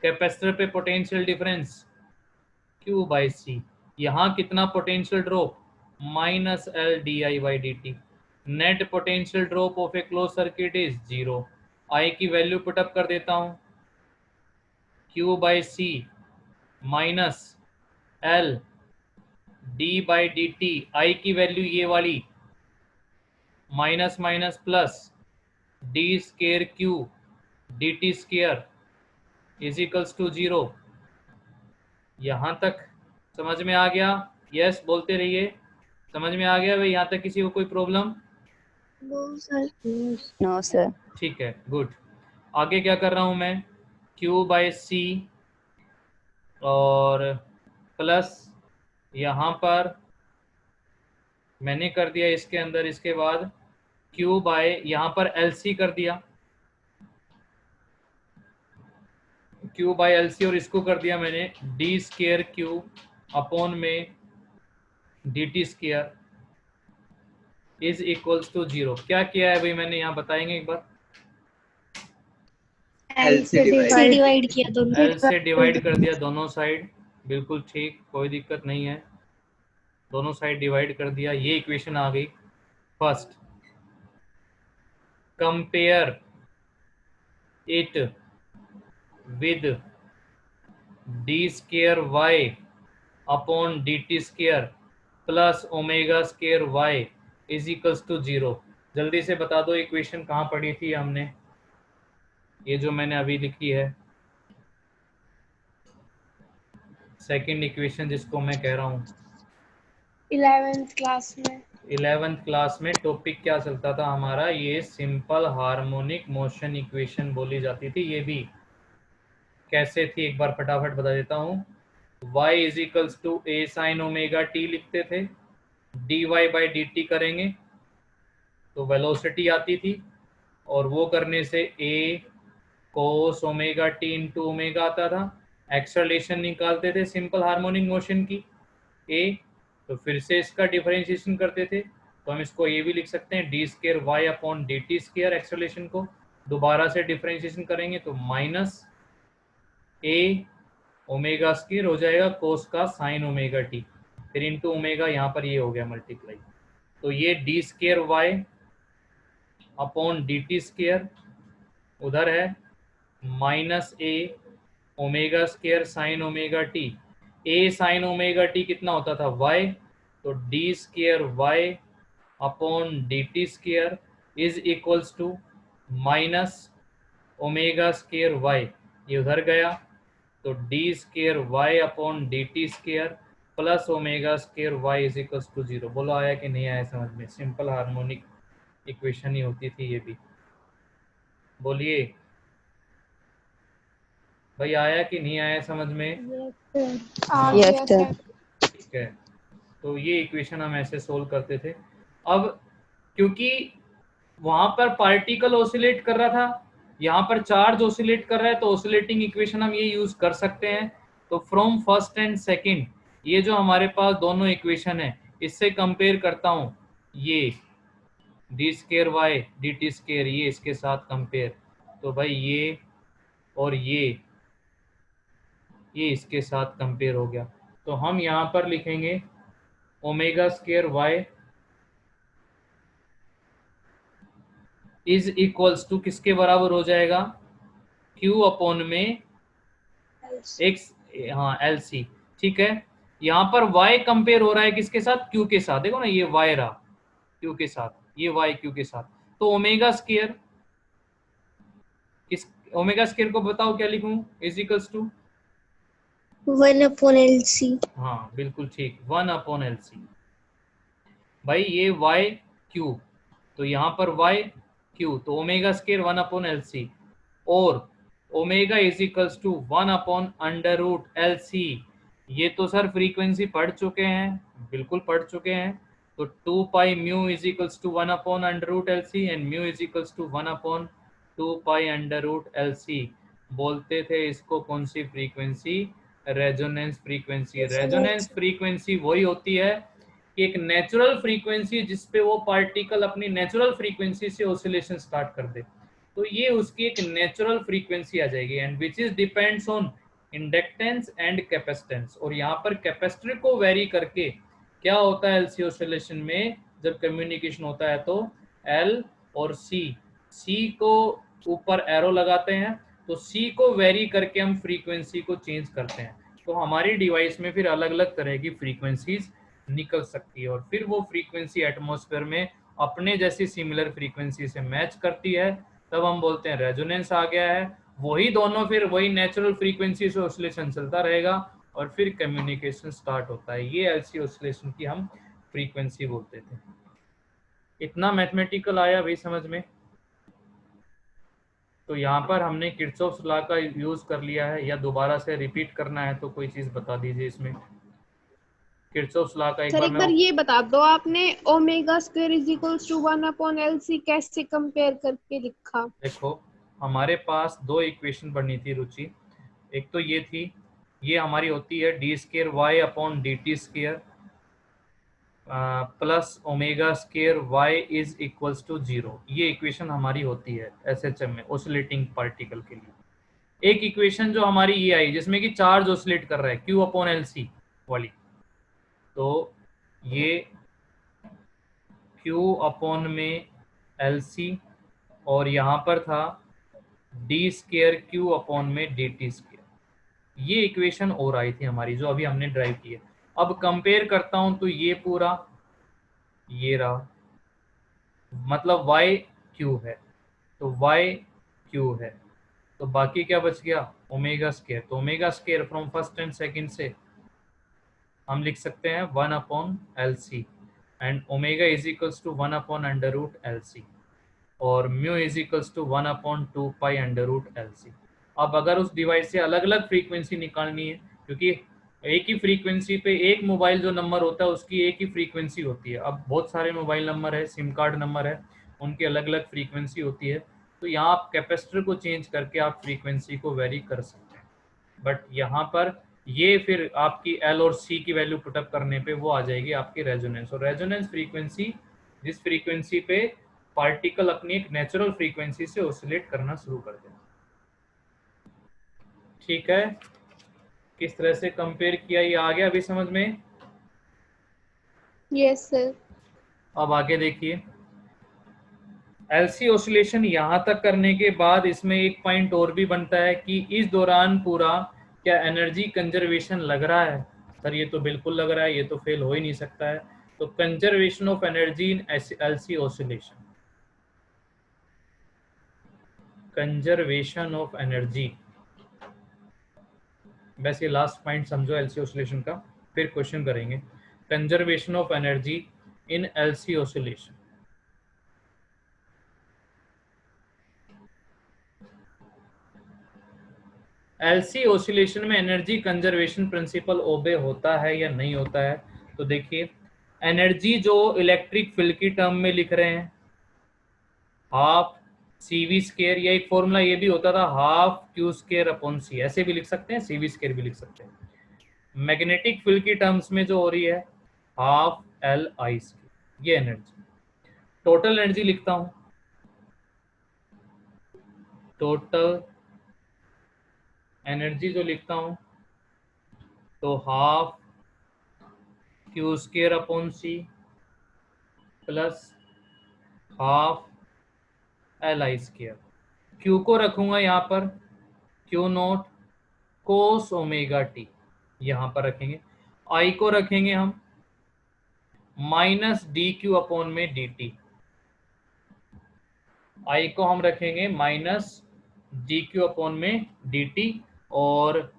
[SPEAKER 1] Capacitor पे potential difference Q by C. यहाँ कितना potential drop? Minus L D I by D T. Net potential drop of a close circuit is zero. I की value put up कर देता हूँ, Q by C minus L D by D T. I की value ये वाली, minus minus plus D square Q d T square is equals to zero. यहां तक समझ में आ गया? यस बोलते रहिए। समझ में आ गया भाई? यहाँ तक किसी को कोई problem?
[SPEAKER 3] No sir.
[SPEAKER 4] No sir.
[SPEAKER 1] ठीक है, गुड। आगे क्या कर रहा हूं मैं? Q बाई सी और प्लस यहाँ पर मैंने कर दिया इसके अंदर, इसके बाद Q बाय यहाँ पर LC कर दिया, Q बाय LC, और इसको कर दिया मैंने डी स्केयर क्यू अपॉन में d T square is equals to zero. क्या किया है भाई मैंने यहाँ, बताएंगे एक बार?
[SPEAKER 2] L से
[SPEAKER 3] डिवाइड किया दोनों।
[SPEAKER 1] L से डिवाइड कर दिया दोनों साइड, बिल्कुल ठीक, कोई दिक्कत नहीं है, दोनों साइड डिवाइड कर दिया। ये इक्वेशन आ गई first. Compare it with d square Y upon D T square plus omega square y is equals to zero. जल्दी से बता दो इक्वेशन कहाँ पढ़ी थी हमने? ये जो मैंने अभी लिखी है सेकंड इक्वेशन, जिसको मैं कह रहा हूँ
[SPEAKER 3] 11th क्लास में।
[SPEAKER 1] 11th क्लास में टॉपिक क्या चलता था हमारा? ये सिंपल हार्मोनिक मोशन इक्वेशन बोली जाती थी। ये भी कैसे थी एक बार फटाफट बता देता हूँ। y is equals to a sine omega t लिखते थे, d y by D t करेंगे तो वेलोसिटी आती थी, और वो करने से a cos omega T into omega आता था। एक्सेलरेशन निकालते थे सिंपल हार्मोनिक मोशन की a, तो फिर से इसका डिफरेंशिएशन करते थे, तो हम इसको ये भी लिख सकते हैं d square Y upon D T square. Acceleration को दोबारा से डिफरेंशिएशन करेंगे तो माइनस ए ओमेगा स्क्वायर हो जाएगा कोस का साइन ओमेगा टी, फिर इंटू ओमेगा यहाँ पर ये हो गया मल्टीप्लाई, तो ये D square Y upon D T square उधर है minus A omega square sine omega T. A sine omega T कितना होता था? वाई, तो D square Y upon D T square is equals to minus omega square Y, ये उधर गया, तो D square Y upon D T square plus omega square y is equals to zero. बोलो आया कि नहीं आया समझ में? सिंपल हार्मोनिक इक्वेशन ही होती थी ये भी। बोलिए भाई, आया कि नहीं आया समझ में?
[SPEAKER 4] Yes sir.
[SPEAKER 1] ठीक है, तो ये इक्वेशन हम ऐसे सोल्व करते थे। अब क्योंकि वहां पर पार्टिकल ऑसिलेट कर रहा था, यहाँ पर चार्ज ऑसिलेट कर रहा है, तो ऑसिलेटिंग इक्वेशन हम ये यूज कर सकते हैं। तो फ्रॉम फर्स्ट एंड सेकंड ये जो हमारे पास दोनों इक्वेशन है, इससे कंपेयर करता हूँ, ये D square y d T square ये इसके साथ कंपेयर, तो भाई ये और ये इसके साथ कंपेयर हो गया, तो हम यहाँ पर लिखेंगे omega square y is equals to किसके बराबर हो जाएगा? Q अपॉन में x, हाँ एल सी। ठीक है, यहाँ पर y कंपेयर हो रहा है किसके साथ? Q के साथ। देखो ना, ये y रहा Q के साथ, ये y Q के साथ, तो ओमेगा स्क्वायर, किस ओमेगा स्क्वायर को बताओ क्या लिखूं? Is equals to
[SPEAKER 3] 1/LC।
[SPEAKER 1] हाँ बिल्कुल ठीक, 1/LC। भाई ये y क्यू, तो यहाँ पर y क्यू, तो ओमेगा स्केयर 1/LC, और omega is equals to 1/√LC। ये तो सर फ्रीक्वेंसी पढ़ चुके हैं, बिल्कुल पढ़ चुके हैं। तो 2 pi mu is equals to 1/√LC and mu is equals to 1/2 पाई√LC। बोलते थे इसको कौन सी frequency? Resonance frequency. Resonance frequency वही होती है कि एक नेचुरल फ्रीक्वेंसी जिसपे वो पार्टिकल अपनी नेचुरल फ्रीक्वेंसी से ऑसिलेशन स्टार्ट कर दे, तो ये उसकी एक नेचुरल फ्रीक्वेंसी आ जाएगी, and which is depends on inductance and capacitance. और यहाँ पर कैपेसिटर को वेरी करके क्या होता है एलसी ऑसिलेशन में, जब कम्युनिकेशन होता है तो एल और सी को ऊपर एरो लगाते हैं, तो सी को वेरी करके हम फ्रीक्वेंसी को चेंज करते हैं। तो हमारी डिवाइस में फिर अलग अलग तरह की फ्रीक्वेंसीज निकल सकती है, और फिर वो फ्रीक्वेंसी एटमॉस्फेयर में अपने जैसी सिमिलर फ्रीक्वेंसी से मैच करती है, तब हम बोलते हैं रेजोनेंस आ गया है। वही दोनों फिर वही नेचुरल फ्रीक्वेंसी से ऑसिलेशन चलता रहेगा और फिर कम्युनिकेशन स्टार्ट होता है। ये एलसी ऑसिलेशन की हम फ्रीक्वेंसी बोलते थे। इतना मैथमेटिकल आया भाई समझ में? तो यहाँ पर हमने किर्चॉफ्स लॉ का यूज कर लिया है, या दोबारा से रिपीट करना है तो कोई चीज बता दीजिए इसमें। किर्चॉफ्स लॉ का
[SPEAKER 5] सर एक बार ये बता दो, आपने omega square is equals to 1/LC कैसे कंपेयर करके लिखा?
[SPEAKER 1] देखो हमारे पास दो इक्वेशन बननी थी रुचि। एक तो ये थी, ये हमारी होती है d square Y upon D T square plus omega square y is equals to 0। ये इक्वेशन हमारी होती है एसएचएम में ऑसिलेटिंग पार्टिकल के लिए। एक इक्वेशन जो हमारी ये आई जिसमें कि चार्ज ऑसिलेट कर रहा है क्यू अपॉन एल सी वाली, तो ये क्यू अपॉन में एल सी, और यहाँ पर था डी स्केयर क्यू अपॉन में डी टी स्केयर। ये इक्वेशन और आई थी हमारी जो अभी हमने ड्राइव की है। अब कंपेयर करता हूं तो ये पूरा ये रहा, मतलब y क्यू है, तो y क्यू है, तो बाकी क्या बच गया? Omega square. तो omega square from first and second से हम लिख सकते हैं 1/LC, and omega is equals to 1/√LC, और म्यू इज इक्वल्स टू 1/2 पाई√LC। अब अगर उस डिवाइस से अलग अलग फ्रीक्वेंसी निकालनी है, क्योंकि एक ही फ्रीक्वेंसी पे एक मोबाइल जो नंबर होता है उसकी एक ही फ्रीक्वेंसी होती है। अब बहुत सारे मोबाइल नंबर है, सिम कार्ड नंबर है, उनकी अलग अलग फ्रीक्वेंसी होती है, तो यहाँ आप कैपेसिटर को चेंज करके आप फ्रीक्वेंसी को वेरी कर सकते हैं। बट यहाँ पर ये फिर आपकी एल और सी की वैल्यू पुटअप करने पे वो आ जाएगी आपकी रेजोनेंस। और रेजोनेंस फ्रीक्वेंसी जिस फ्रीक्वेंसी पे पार्टिकल अपनी एक नेचुरल फ्रीक्वेंसी से ऑसिलेट करना शुरू कर दें। ठीक है, किस तरह से कंपेयर किया ये आ गया अभी समझ में?
[SPEAKER 5] Yes sir.
[SPEAKER 1] अब आगे देखिए, एलसी ऑसिलेशन यहाँ तक करने के बाद इसमें एक पॉइंट और भी बनता है कि इस दौरान पूरा क्या एनर्जी कंजर्वेशन लग रहा है? सर ये तो बिल्कुल लग रहा है, ये तो फेल हो ही नहीं सकता है। तो conservation of energy in LC oscillation, conservation of energy, वैसे लास्ट पॉइंट समझो एलसी ऑसिलेशन का, फिर क्वेश्चन करेंगे। Conservation of energy in LC oscillation. LC oscillation में एनर्जी कंजर्वेशन प्रिंसिपल ओबे होता है या नहीं होता है? तो देखिए, एनर्जी जो इलेक्ट्रिक फील्ड की टर्म में लिख रहे हैं हाफ CV स्केयर, या एक फॉर्मूला ये भी होता था half Q square upon C, ऐसे भी लिख सकते हैं, CV स्केयर भी लिख सकते हैं। मैग्नेटिक फील्ड की टर्म्स में जो हो रही है हाफ LI स्केयर, ये एनर्जी। टोटल एनर्जी लिखता हूं, टोटल एनर्जी जो लिखता हूं तो half Q square upon C plus half LI square. Q को रखूंगा यहाँ पर Q0 कोस ओमेगा टी, यहाँ पर रखेंगे। I को रखेंगे हम माइनस DQ अपॉन में DT, I को हम रखेंगे माइनस DQ अपॉन में DT, और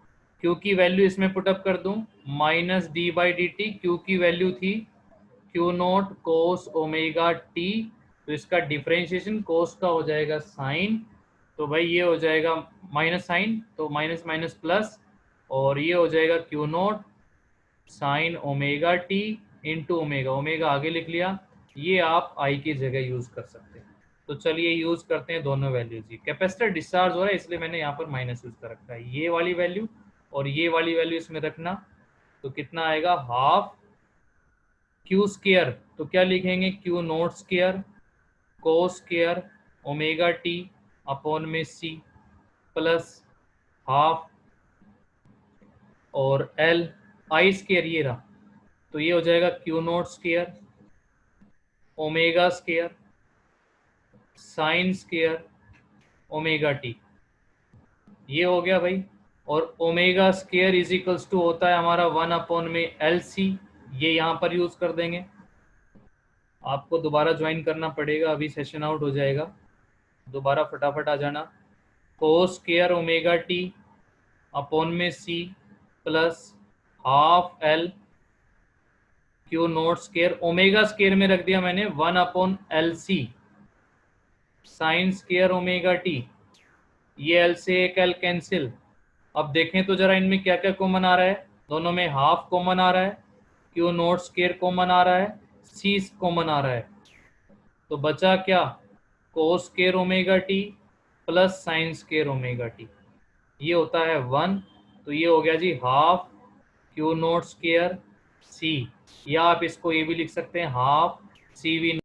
[SPEAKER 1] क्यू की वैल्यू इसमें पुटअप कर दूं, minus D by D T, Q की वैल्यू थी Q not cos omega T, तो इसका डिफरेंशिएशन कोस का हो जाएगा साइन, तो भाई ये हो जाएगा माइनस साइन, तो माइनस माइनस प्लस, और ये हो जाएगा Q not sine omega T into omega, omega आगे लिख लिया, ये आप आई की जगह यूज कर सकते हैं। तो चलिए यूज करते हैं दोनों वैल्यूज ही। कैपेसिटर डिस्चार्ज हो रहा है इसलिए मैंने यहाँ पर माइनस यूज कर रखा है, ये वाली वैल्यू और ये वाली वैल्यू इसमें रखना, तो कितना आएगा हाफ क्यू स्क्वायर, तो क्या लिखेंगे Q not square cos square omega T upon में सी प्लस हाफ और एल आई स्क्वायर ये रहा, तो ये हो जाएगा Q not square omega square sine square omega T, ये हो गया भाई। और omega square is equals to होता है हमारा 1 अपॉन में एल सी, ये यहाँ पर यूज कर देंगे। आपको दोबारा ज्वाइन करना पड़ेगा, अभी सेशन आउट हो जाएगा, दोबारा फटाफट आ जाना। Cos square omega T upon में C plus half L Q not square, omega square में रख दिया मैंने 1 upon L C sine square omega T, ये एल से एक एल कैंसिल। अब देखें तो जरा इनमें क्या क्या कॉमन आ रहा है, दोनों में हाफ कॉमन आ रहा है, क्यू नॉट स्क्वायर कॉमन आ रहा है, सी कॉमन आ रहा है, तो बचा क्या कोस square omega T plus sign square omega T, ये होता है 1, तो ये हो गया जी हाफ क्यू नॉट स्क्वायर सी, या आप इसको ये भी लिख सकते हैं हाफ सी वी।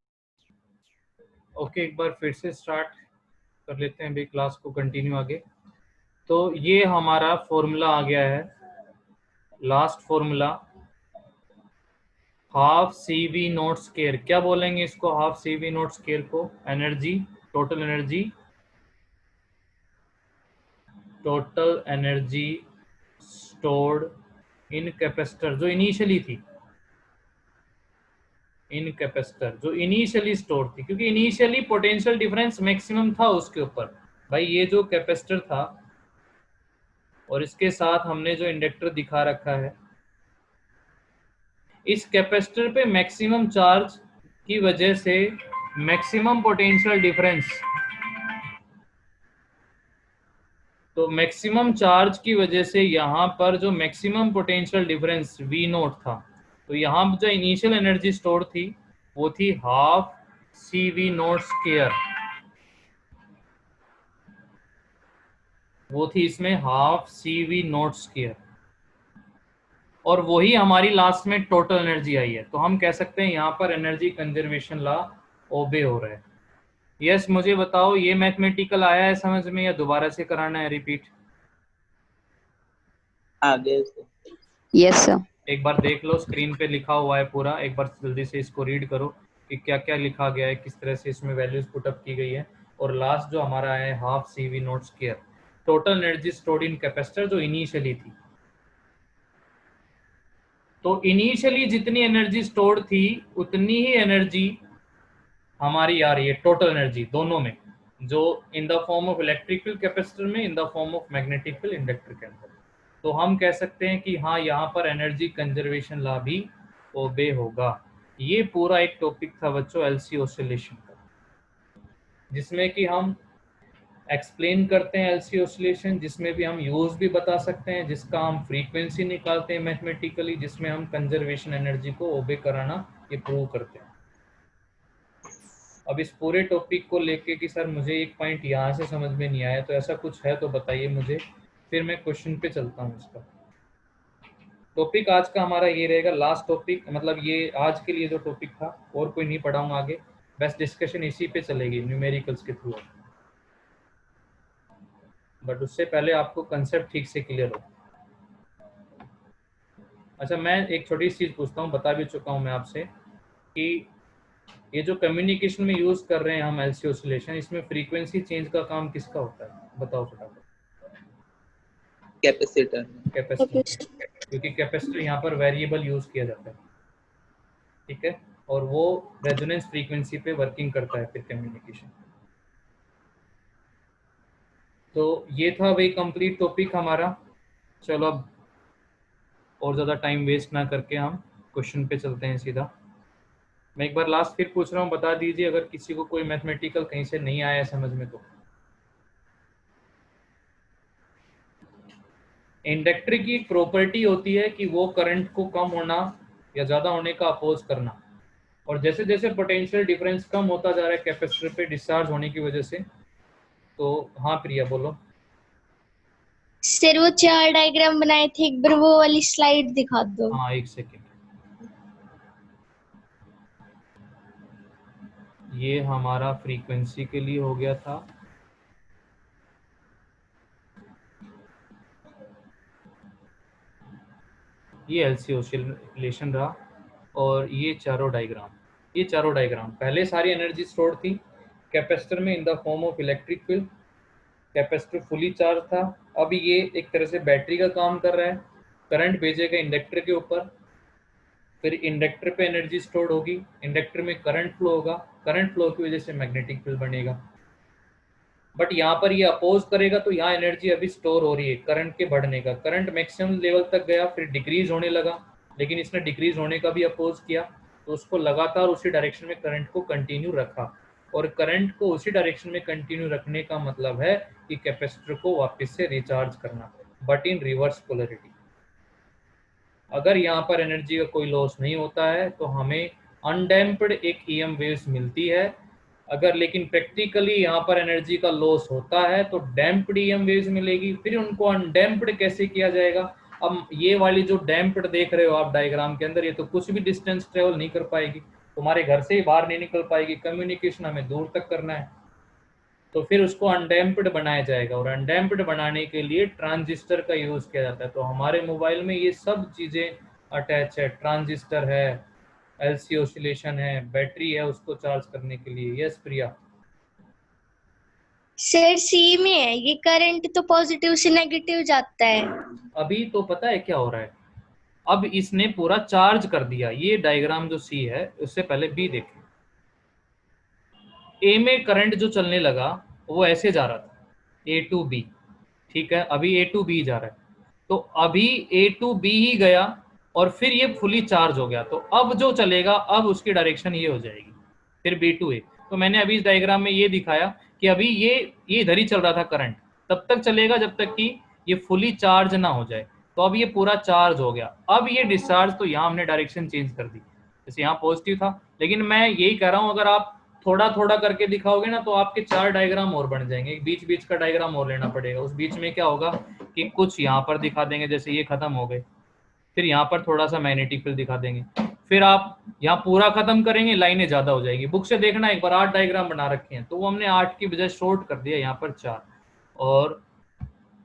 [SPEAKER 1] ओके, एक बार फिर से स्टार्ट कर लेते हैं भाई क्लास को कंटिन्यू आगे। तो ये हमारा फॉर्मूला आ गया है, last formula half C V not square, क्या बोलेंगे इसको half C V not square को, energy total energy stored in capacitor जो इनिशियली थी, इन कैपेसिटर जो इनिशियली स्टोर थी, क्योंकि इनिशियली पोटेंशियल डिफरेंस मैक्सिमम था उसके ऊपर। भाई ये जो कैपेसिटर था और इसके साथ हमने जो इंडक्टर दिखा रखा है, इस कैपेसिटर पे मैक्सिमम चार्ज की वजह से मैक्सिमम पोटेंशियल डिफरेंस, तो मैक्सिमम चार्ज की वजह से यहाँ पर जो maximum potential difference V note था, तो यहाँ जो इनिशियल एनर्जी स्टोर थी वो थी half C V naught square, वो थी इसमें half C V naught square, और वही हमारी लास्ट में टोटल एनर्जी आई है। तो हम कह सकते हैं यहाँ पर एनर्जी कंजर्वेशन लॉ ओबे हो रहा है। यस, मुझे बताओ ये मैथमेटिकल आया है समझ में या दोबारा से कराना है रिपीट?
[SPEAKER 2] आगे से
[SPEAKER 4] Yes, sir.
[SPEAKER 1] एक बार देख लो, स्क्रीन पे लिखा हुआ है पूरा, एक बार जल्दी से इसको रीड करो कि क्या क्या लिखा गया है, किस तरह से इसमें वैल्यूज पुटअप की गई है। और लास्ट जो हमारा है half C V not square, total energy stored in capacitor जो इनिशियली थी। तो इनिशियली जितनी एनर्जी स्टोर्ड थी उतनी ही एनर्जी हमारी आ रही है टोटल एनर्जी दोनों में, जो in the form of electrical capacitor में, in the form of magnetical inductor के अंदर। तो हम कह सकते हैं कि हाँ यहाँ पर एनर्जी कंजर्वेशन लॉ भी ओबे होगा। ये पूरा एक टॉपिक था बच्चों एलसी ऑसिलेशन का, जिसमें कि हम एक्सप्लेन करते हैं एलसी ऑसिलेशन, जिसमें भी हम यूज भी बता सकते हैं, जिसका हम फ्रीक्वेंसी निकालते हैं मैथमेटिकली, जिसमें हम कंजर्वेशन एनर्जी को ओबे कराना ये प्रूव करते हैं। अब इस पूरे टॉपिक को लेके कि सर मुझे एक पॉइंट यहाँ से समझ में नहीं आया, तो ऐसा कुछ है तो बताइए मुझे, फिर मैं क्वेश्चन पे चलता हूँ। इसका टॉपिक आज का हमारा ये रहेगा, लास्ट टॉपिक, मतलब ये आज के लिए जो टॉपिक था, और कोई नहीं पढ़ाऊंगा आगे, बस डिस्कशन इसी पे चलेगी न्यूमेरिकल्स के थ्रू। बट उससे पहले आपको कंसेप्ट ठीक से क्लियर हो। अच्छा, मैं एक छोटी सी चीज पूछता हूँ, बता भी चुका हूँ मैं आपसे कि ये जो कम्युनिकेशन में यूज कर रहे हैं हम एलसी ऑसिलेशन, इसमें फ्रीक्वेंसी चेंज का काम किसका होता है, बताओ फटाफट?
[SPEAKER 2] कैपेसिटर
[SPEAKER 1] क्योंकि कैपेसिटर यहाँ पर वेरिएबल यूज किया जाता है, ठीक है, और वो रेजोनेंस फ्रीक्वेंसी पे वर्किंग करता है फिर कम्युनिकेशन। तो ये था भाई कंप्लीट टॉपिक हमारा। चलो अब और ज़्यादा टाइम वेस्ट ना करके हम क्वेश्चन पे चलते हैं सीधा। मैं एक बार लास्ट फिर पूछ रहा हूँ, बता दीजिए अगर किसी को कोई मैथमेटिकल कहीं से नहीं आया समझ में तो। इंडक्टर की एक प्रॉपर्टी होती है कि वो करंट को कम होना या ज़्यादा होने का अपोज करना, और जैसे जैसे पोटेंशियल डिफरेंस कम होता जा रहा है कैपेसिटर पे डिस्चार्ज होने की वजह से। तो हाँ प्रिया बोलो।
[SPEAKER 3] सर वो 4 डायग्राम बनाए थे, एक बार वो वाली स्लाइड दिखा दो।
[SPEAKER 1] हाँ एक सेकेंड, ये हमारा फ्रीक्वेंसी के लिए हो गया था। ये एलसी ऑसिलेशन रहा, और ये चारों डायग्राम पहले सारी एनर्जी स्टोर्ड थी कैपेसिटर में in the form of electric field. Capacitor fully charge था, अब ये एक तरह से बैटरी का काम कर रहा है, करंट भेजेगा इंडक्टर के ऊपर, फिर इंडक्टर पे एनर्जी स्टोर्ड होगी, इंडक्टर में करंट फ्लो होगा, करंट फ्लो की वजह से मैग्नेटिक फील्ड बनेगा। बट यहाँ पर ये अपोज करेगा तो यहाँ एनर्जी अभी स्टोर हो रही है करंट के बढ़ने का, करंट मैक्सिमम लेवल तक गया फिर डिक्रीज होने लगा, लेकिन इसने डिक्रीज होने का भी अपोज किया, तो उसको लगातार उसी डायरेक्शन में करंट को कंटिन्यू रखा, और करंट को उसी डायरेक्शन में कंटिन्यू रखने का मतलब है कि कैपेसिटर को वापस से रिचार्ज करना, बट इन रिवर्स पोलरिटी। अगर यहाँ पर एनर्जी का कोई लॉस नहीं होता है तो हमें अनडैम्प्ड एक ईएम वेव्स मिलती है। अगर लेकिन प्रैक्टिकली यहाँ पर एनर्जी का लॉस होता है तो डैम्प्ड ईएम वेव्स मिलेगी। फिर उनको अनडैम्प्ड कैसे किया जाएगा? अब ये वाली जो डैम्प्ड देख रहे हो आप डायग्राम के अंदर, ये तो कुछ भी डिस्टेंस ट्रेवल नहीं कर पाएगी, तुम्हारे घर से ही बाहर नहीं निकल पाएगी, कम्युनिकेशन हमें दूर तक करना है, तो फिर उसको अनडैम्प्ड बनाया जाएगा, और अनडैम्प्ड बनाने के लिए ट्रांजिस्टर का यूज किया जाता है। तो हमारे मोबाइल में ये सब चीजें अटैच है, ट्रांजिस्टर है, एलसी ऑसिलेशन है, बैटरी है उसको चार्ज करने के लिए। यस प्रिया।
[SPEAKER 3] सर सी में है, ये करंट तो पॉजिटिव से नेगेटिव जाता है।
[SPEAKER 1] अभी तो पता है क्या हो रहा है, अब इसने पूरा चार्ज कर दिया। ये डायग्राम जो सी है उससे पहले बी देखें। ए में करंट जो चलने लगा वो ऐसे जा रहा था, ए टू बी, ठीक है, अभी ए टू बी जा रहा है, तो अभी ए टू बी ही गया और फिर ये फुली चार्ज हो गया, तो अब जो चलेगा अब उसकी डायरेक्शन ये हो जाएगी, फिर बी टू ए। तो मैंने अभी इस डायग्राम में ये दिखाया कि अभी ये इधर ही चल रहा था करंट, तब तक चलेगा जब तक कि ये फुली चार्ज ना हो जाए। तो अब ये पूरा चार्ज हो गया, अब ये डिस्चार्ज, तो यहाँ हमने डायरेक्शन चेंज कर दी, जैसे यहाँ पॉजिटिव था, लेकिन मैं यही कह रहा हूँ अगर आप थोड़ा थोड़ा करके दिखाओगे ना तो आपके 4 डायग्राम और बन जाएंगे, बीच बीच का डायग्राम और लेना पड़ेगा। उस बीच में क्या होगा कि कुछ यहाँ पर दिखा देंगे, जैसे ये खत्म हो गए, फिर यहाँ पर थोड़ा सा मैग्नेटिक फील्ड दिखा देंगे, फिर आप यहाँ पूरा खत्म करेंगे, लाइनें ज्यादा हो जाएगी। बुक से देखना एक बार, 8 डायग्राम बना रखे हैं, तो वो हमने 8 की बजाय शॉर्ट कर दिया यहाँ पर 4। और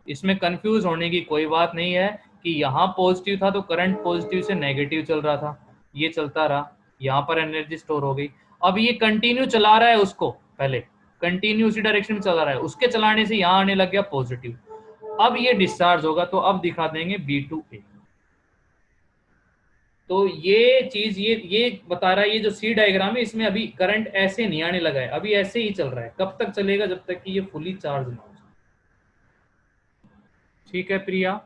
[SPEAKER 1] इसमें कंफ्यूज होने की कोई बात नहीं है कि यहाँ पॉजिटिव था तो करंट पॉजिटिव से नेगेटिव चल रहा था, ये चलता रहा, यहाँ पर एनर्जी स्टोर हो गई। अब ये कंटिन्यू चला रहा है उसको, पहले कंटिन्यू उसी डायरेक्शन में चला रहा है, उसके चलाने से यहाँ आने लग गया पॉजिटिव, अब ये डिस्चार्ज होगा, तो अब दिखा देंगे बी टू ए। तो ये चीज ये बता रहा है, ये जो सी डायग्राम है इसमें अभी करंट ऐसे नहीं आने लगा है, अभी ऐसे ही चल रहा है। कब तक चलेगा? जब तक कि ये फुली चार्ज ना हो। ठीक है प्रिया?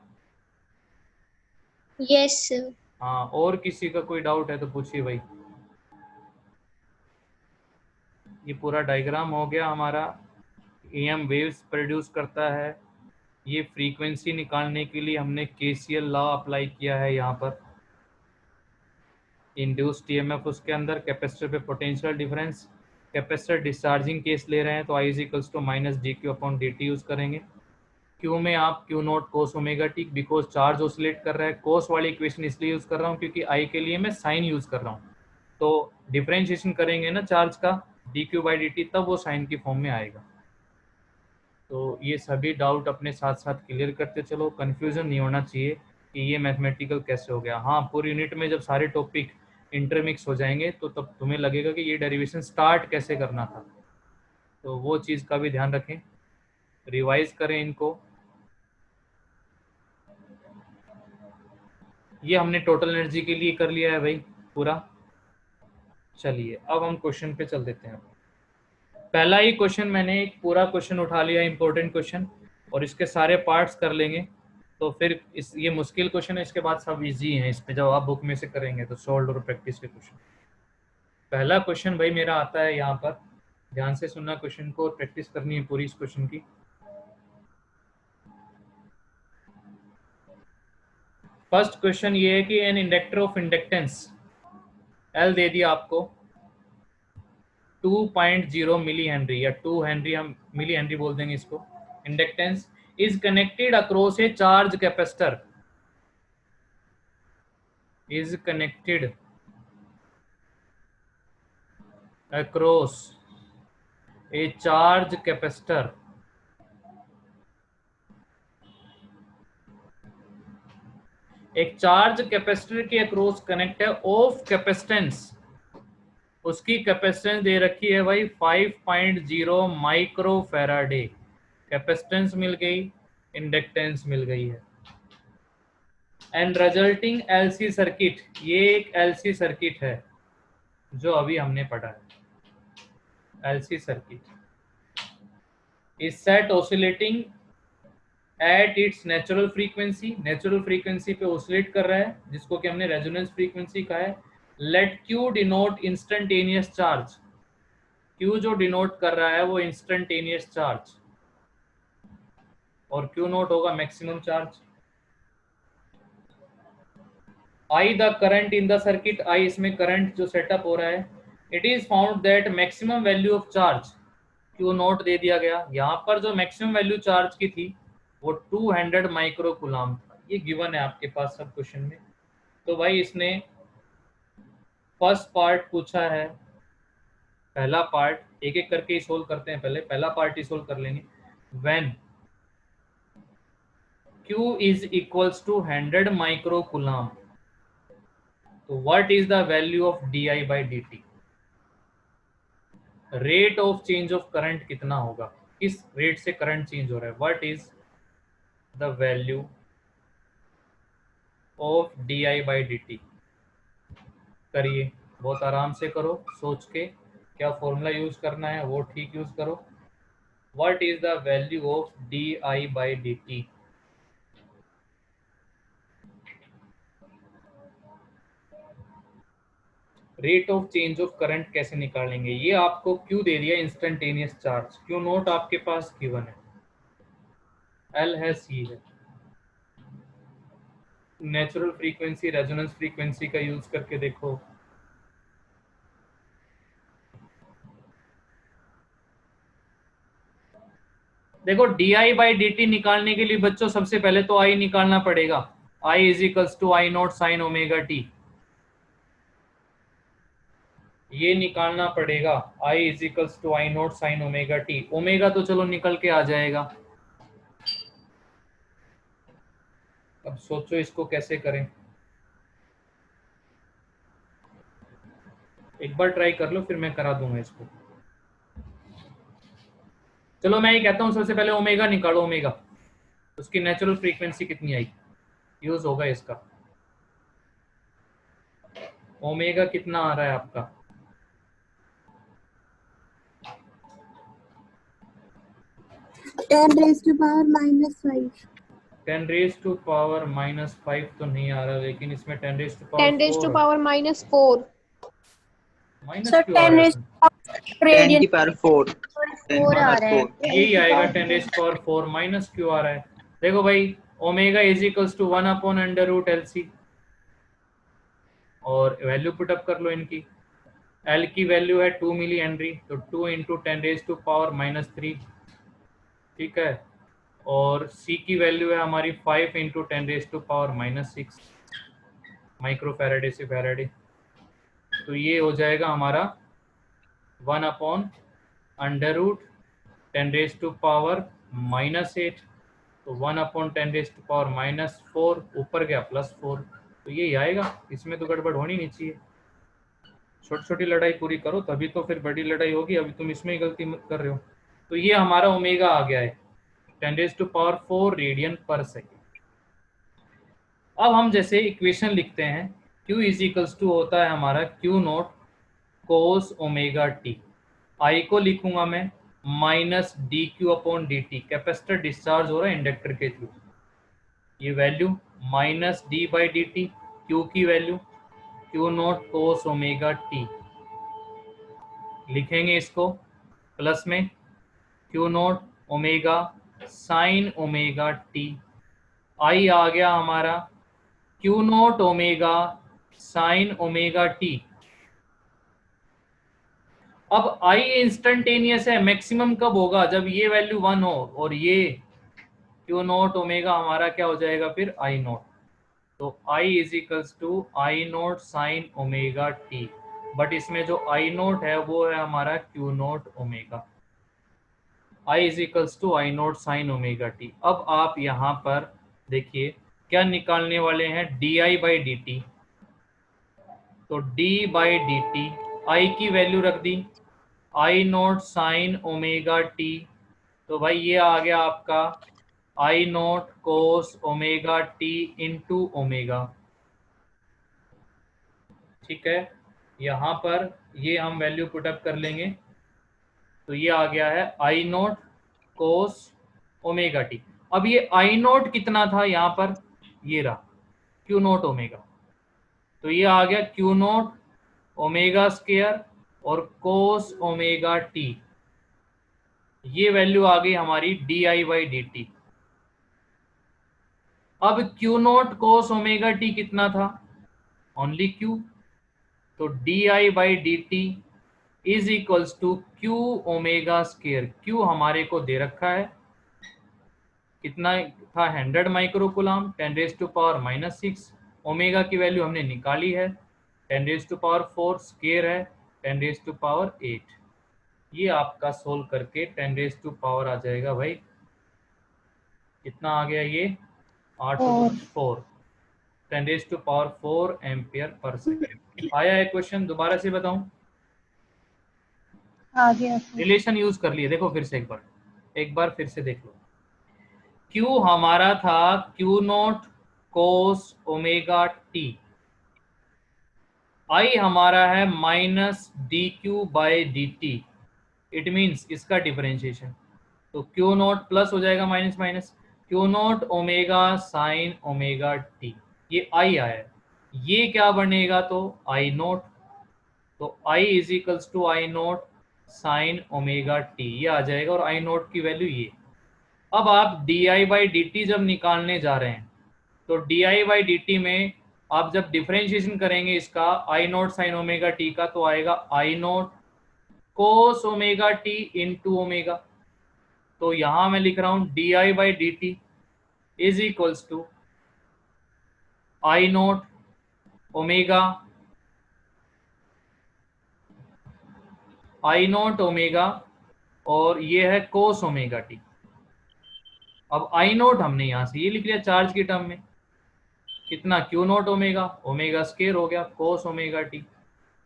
[SPEAKER 3] Yes sir.
[SPEAKER 1] हाँ, और किसी का कोई डाउट है तो पूछिए भाई। ये पूरा डायग्राम हो गया हमारा, ईएम वेव्स प्रोड्यूस करता है। ये फ्रीक्वेंसी निकालने के लिए हमने केसीएल लॉ अप्लाई किया है यहाँ पर। इंड्यूस्ड ईएमएफ उसके अंदर, कैपेसिटर पे potential difference, capacitor discharging case ले रहे हैं तो I = -dq/dt यूज करेंगे। क्यू में आप Q not cos omega T, because charge oscillate कर रहा है। कोस वाली इक्वेशन इसलिए यूज कर रहा हूँ क्योंकि आई के लिए मैं साइन यूज कर रहा हूँ, तो डिफरेंशिएशन करेंगे ना चार्ज का dq/dt, तब वो साइन की फॉर्म में आएगा। तो ये सभी डाउट अपने साथ साथ क्लियर करते चलो, कंफ्यूजन नहीं होना चाहिए कि ये मैथमेटिकल कैसे हो गया। हाँ, पूरी यूनिट में जब सारे टॉपिक इंटरमिक्स हो जाएंगे तो तब तुम्हें लगेगा कि ये डेरिवेशन स्टार्ट कैसे करना था, तो वो चीज़ का भी ध्यान रखें, रिवाइज करें इनको। ये हमने टोटल एनर्जी के लिए कर लिया है भाई पूरा। चलिए अब हम क्वेश्चन पे चल देते हैं। पहला ही क्वेश्चन मैंने एक पूरा क्वेश्चन उठा लिया, इंपॉर्टेंट क्वेश्चन, और इसके सारे पार्ट्स कर लेंगे। तो फिर ये मुश्किल क्वेश्चन है, इसके बाद सब इजी हैं, इस पे जब आप बुक में से करेंगे तो सॉल्व और प्रैक्टिस के क्वेश्चन। पहला क्वेश्चन भाई मेरा आता है यहाँ पर, ध्यान से सुनना क्वेश्चन को और प्रैक्टिस करनी है पूरी इस क्वेश्चन की। फर्स्ट क्वेश्चन ये है कि an inductor of inductance L दे दिया आपको 2.0 मिली हेनरी या 2 हेनरी, हम मिली हेनरी बोल देंगे इसको। Inductance is connected across A charge capacitor, is connected across a charge capacitor एक चार्ज कैपेसिटर के अक्रॉस कनेक्ट है ऑफ कैपेसिटेंस, उसकी कैपेसिटेंस दे रखी है भाई 5.0 माइक्रो फैराडे। कैपेसिटेंस मिल गई, इंडक्टेंस मिल गई है। एंड रिजल्टिंग एलसी सर्किट, ये एक एलसी सर्किट है जो अभी हमने पढ़ा है। LC circuit is set oscillating at its natural frequency, natural frequency पे oscillate कर रहा है, जिसको कि हमने resonance frequency कहा है। Let Q denote instantaneous charge, Q जो denote कर रहा है वो instantaneous charge, और Q नोट होगा maximum charge। I the current in the circuit, I इसमें current जो सेटअप हो रहा है। It is found that maximum value of charge, Q not दे दिया गया, यहाँ पर जो maximum value charge की थी वो 200 माइक्रो कूलम था। ये गिवन है आपके पास सब क्वेश्चन में। तो भाई इसने फर्स्ट पार्ट पूछा है, पहला पार्ट एक एक करके ही सोल्व करते हैं। पहले पहला पार्ट ही सोल्व कर लेंगे। When Q is equals to 100 micro coulomb, तो what is the value of DI by dt, rate of change of current कितना होगा, किस रेट से करंट चेंज हो रहा है। What is the value of DI by dt। करिए, बहुत आराम से करो, सोच के क्या फॉर्मूला यूज करना है वो ठीक यूज करो। What is the value of DI by dt। Rate of change of current कैसे निकालेंगे, ये आपको क्यू दे दिया इंस्टेंटेनियस चार्ज, क्यू नोट आपके पास गिवन है, एल है, सी है। नेचुरल फ्रीक्वेंसी रेजोनेंस फ्रीक्वेंसी का यूज करके देखो। देखो DI by dt निकालने के लिए बच्चों सबसे पहले तो I निकालना पड़ेगा। I is equals to I naught sine omega T, ये निकालना पड़ेगा। I is equals to I naught sine omega t. Omega तो चलो निकल के आ जाएगा। अब सोचो इसको कैसे करें, एक बार ट्राई कर लो फिर मैं करा दूंगा इसको। चलो मैं ये कहता हूं सबसे पहले ओमेगा निकालो, ओमेगा उसकी नेचुरल फ्रीक्वेंसी कितनी आई यूज होगा इसका। ओमेगा कितना आ रहा है आपका,
[SPEAKER 6] ten raise to power -5।
[SPEAKER 1] 10 raise to power -5 तो नहीं आ रहा, लेकिन इसमें 10 raise to power
[SPEAKER 5] 10 raised to power -4।
[SPEAKER 1] Minus
[SPEAKER 6] sir
[SPEAKER 1] क्यों आ
[SPEAKER 6] 10
[SPEAKER 1] रहा है
[SPEAKER 6] रेज
[SPEAKER 1] इसमें?
[SPEAKER 2] 10 की पावर 4
[SPEAKER 6] 4 आ रहा है।
[SPEAKER 1] यही आएगा 10 रेज टू पावर 4, माइनस क्यों आ रहा है। देखो भाई omega is equals to 1 upon under root LC, और वैल्यू पुटअप कर लो इनकी। L की वैल्यू है 2 मिली हेनरी, तो 2 इंटू 10 रेज टू पावर -3, ठीक है। और C की वैल्यू है हमारी 5 into 10 raise to power -6 micro Faraday से फैराडे। तो ये हो जाएगा हमारा 1 upon under root 10 raise to power -8, तो 1 अपॉन 10 रेज टू पावर -4, ऊपर गया +4, तो यही आएगा। इसमें तो गड़बड़ होनी नहीं चाहिए। छोटी छोटी लड़ाई पूरी करो तभी तो फिर बड़ी लड़ाई होगी, अभी तुम इसमें ही गलती कर रहे हो। तो ये हमारा ओमेगा आ गया है 10 रेज टू पावर 4 रेडियन पर सेकेंड। अब हम जैसे इक्वेशन लिखते हैं, Q इज इक्वल्स टू होता है हमारा Q not cos omega T. I को लिखूंगा मैं -dq upon dt, capacitor discharge हो रहा है इंडक्टर के थ्रू। ये value minus D by D T, Q की value Q not cos omega T, लिखेंगे इसको प्लस में Q not omega sine omega T, I आ गया हमारा Q not omega sine omega T. अब आई इंस्टेंटेनियस है, मैक्सिमम कब होगा? जब ये वैल्यू 1 हो और ये क्यू नॉट ओमेगा हमारा क्या हो जाएगा फिर आई नॉट। तो I is equals to I not sine omega T, but इसमें जो आई नॉट है वो है हमारा Q not omega. I is equals to I not sine omega T. अब आप यहाँ पर देखिए क्या निकालने वाले हैं, D I by D T. तो D by D T, I की वैल्यू रख दी I not sine omega T, तो भाई ये आ गया आपका आई not cos omega T into omega. ठीक है, यहाँ पर ये हम वैल्यू पुटअप कर लेंगे, तो ये आ गया है आई नॉट कोस ओमेगा टी। अब ये आई नॉट कितना था यहाँ पर, ये रहा क्यू नॉट ओमेगा, तो ये आ गया क्यू नॉट ओमेगा स्क्वायर और कोस ओमेगा टी, ये वैल्यू आ गई हमारी D I by D T. अब Q not cos omega T कितना था, ओनली क्यू, तो D I by D T is equals to Q omega square. Q हमारे को दे रखा है कितना था 100 माइक्रोकूलम 10⁻⁻⁶। ओमेगा की वैल्यू हमने निकाली है 10⁻⁴, स्क्वायर है 10⁻8। ये आपका सोल्व करके 10⁻⁴ आ जाएगा भाई, कितना आ गया ये 8/4, 10⁻⁴ एम्पियर पर सेकेंड। आया है क्वेश्चन, दोबारा से बताऊं,
[SPEAKER 6] आ गया सर।
[SPEAKER 1] रिलेशन यूज कर लिए, देखो फिर से एक बार फिर से देख लो। Q हमारा था Q not cos omega T, I हमारा है minus d Q by D t, it means इसका डिफरेंशिएशन, तो क्यू नॉट प्लस हो जाएगा minus minus Q not omega sine omega T, ये I आया है, ये क्या बनेगा तो आई नॉट, तो I is equals to I not sine omega T, ये आ जाएगा और आई नॉट की वैल्यू ये। अब आप D I by D T जब निकालने जा रहे हैं, तो D I by D T में आप जब डिफरेंशिएशन करेंगे इसका I not sine omega T का, तो आएगा I not cos omega T into omega. तो यहां मैं लिख रहा हूं D I by D T is equals to I not omega, I not omega और ये है कोस ओमेगा टी। अब आई नॉट हमने यहां से ये लिख लिया चार्ज की टर्म में, कितना Q not omega, omega square हो गया कोस omega T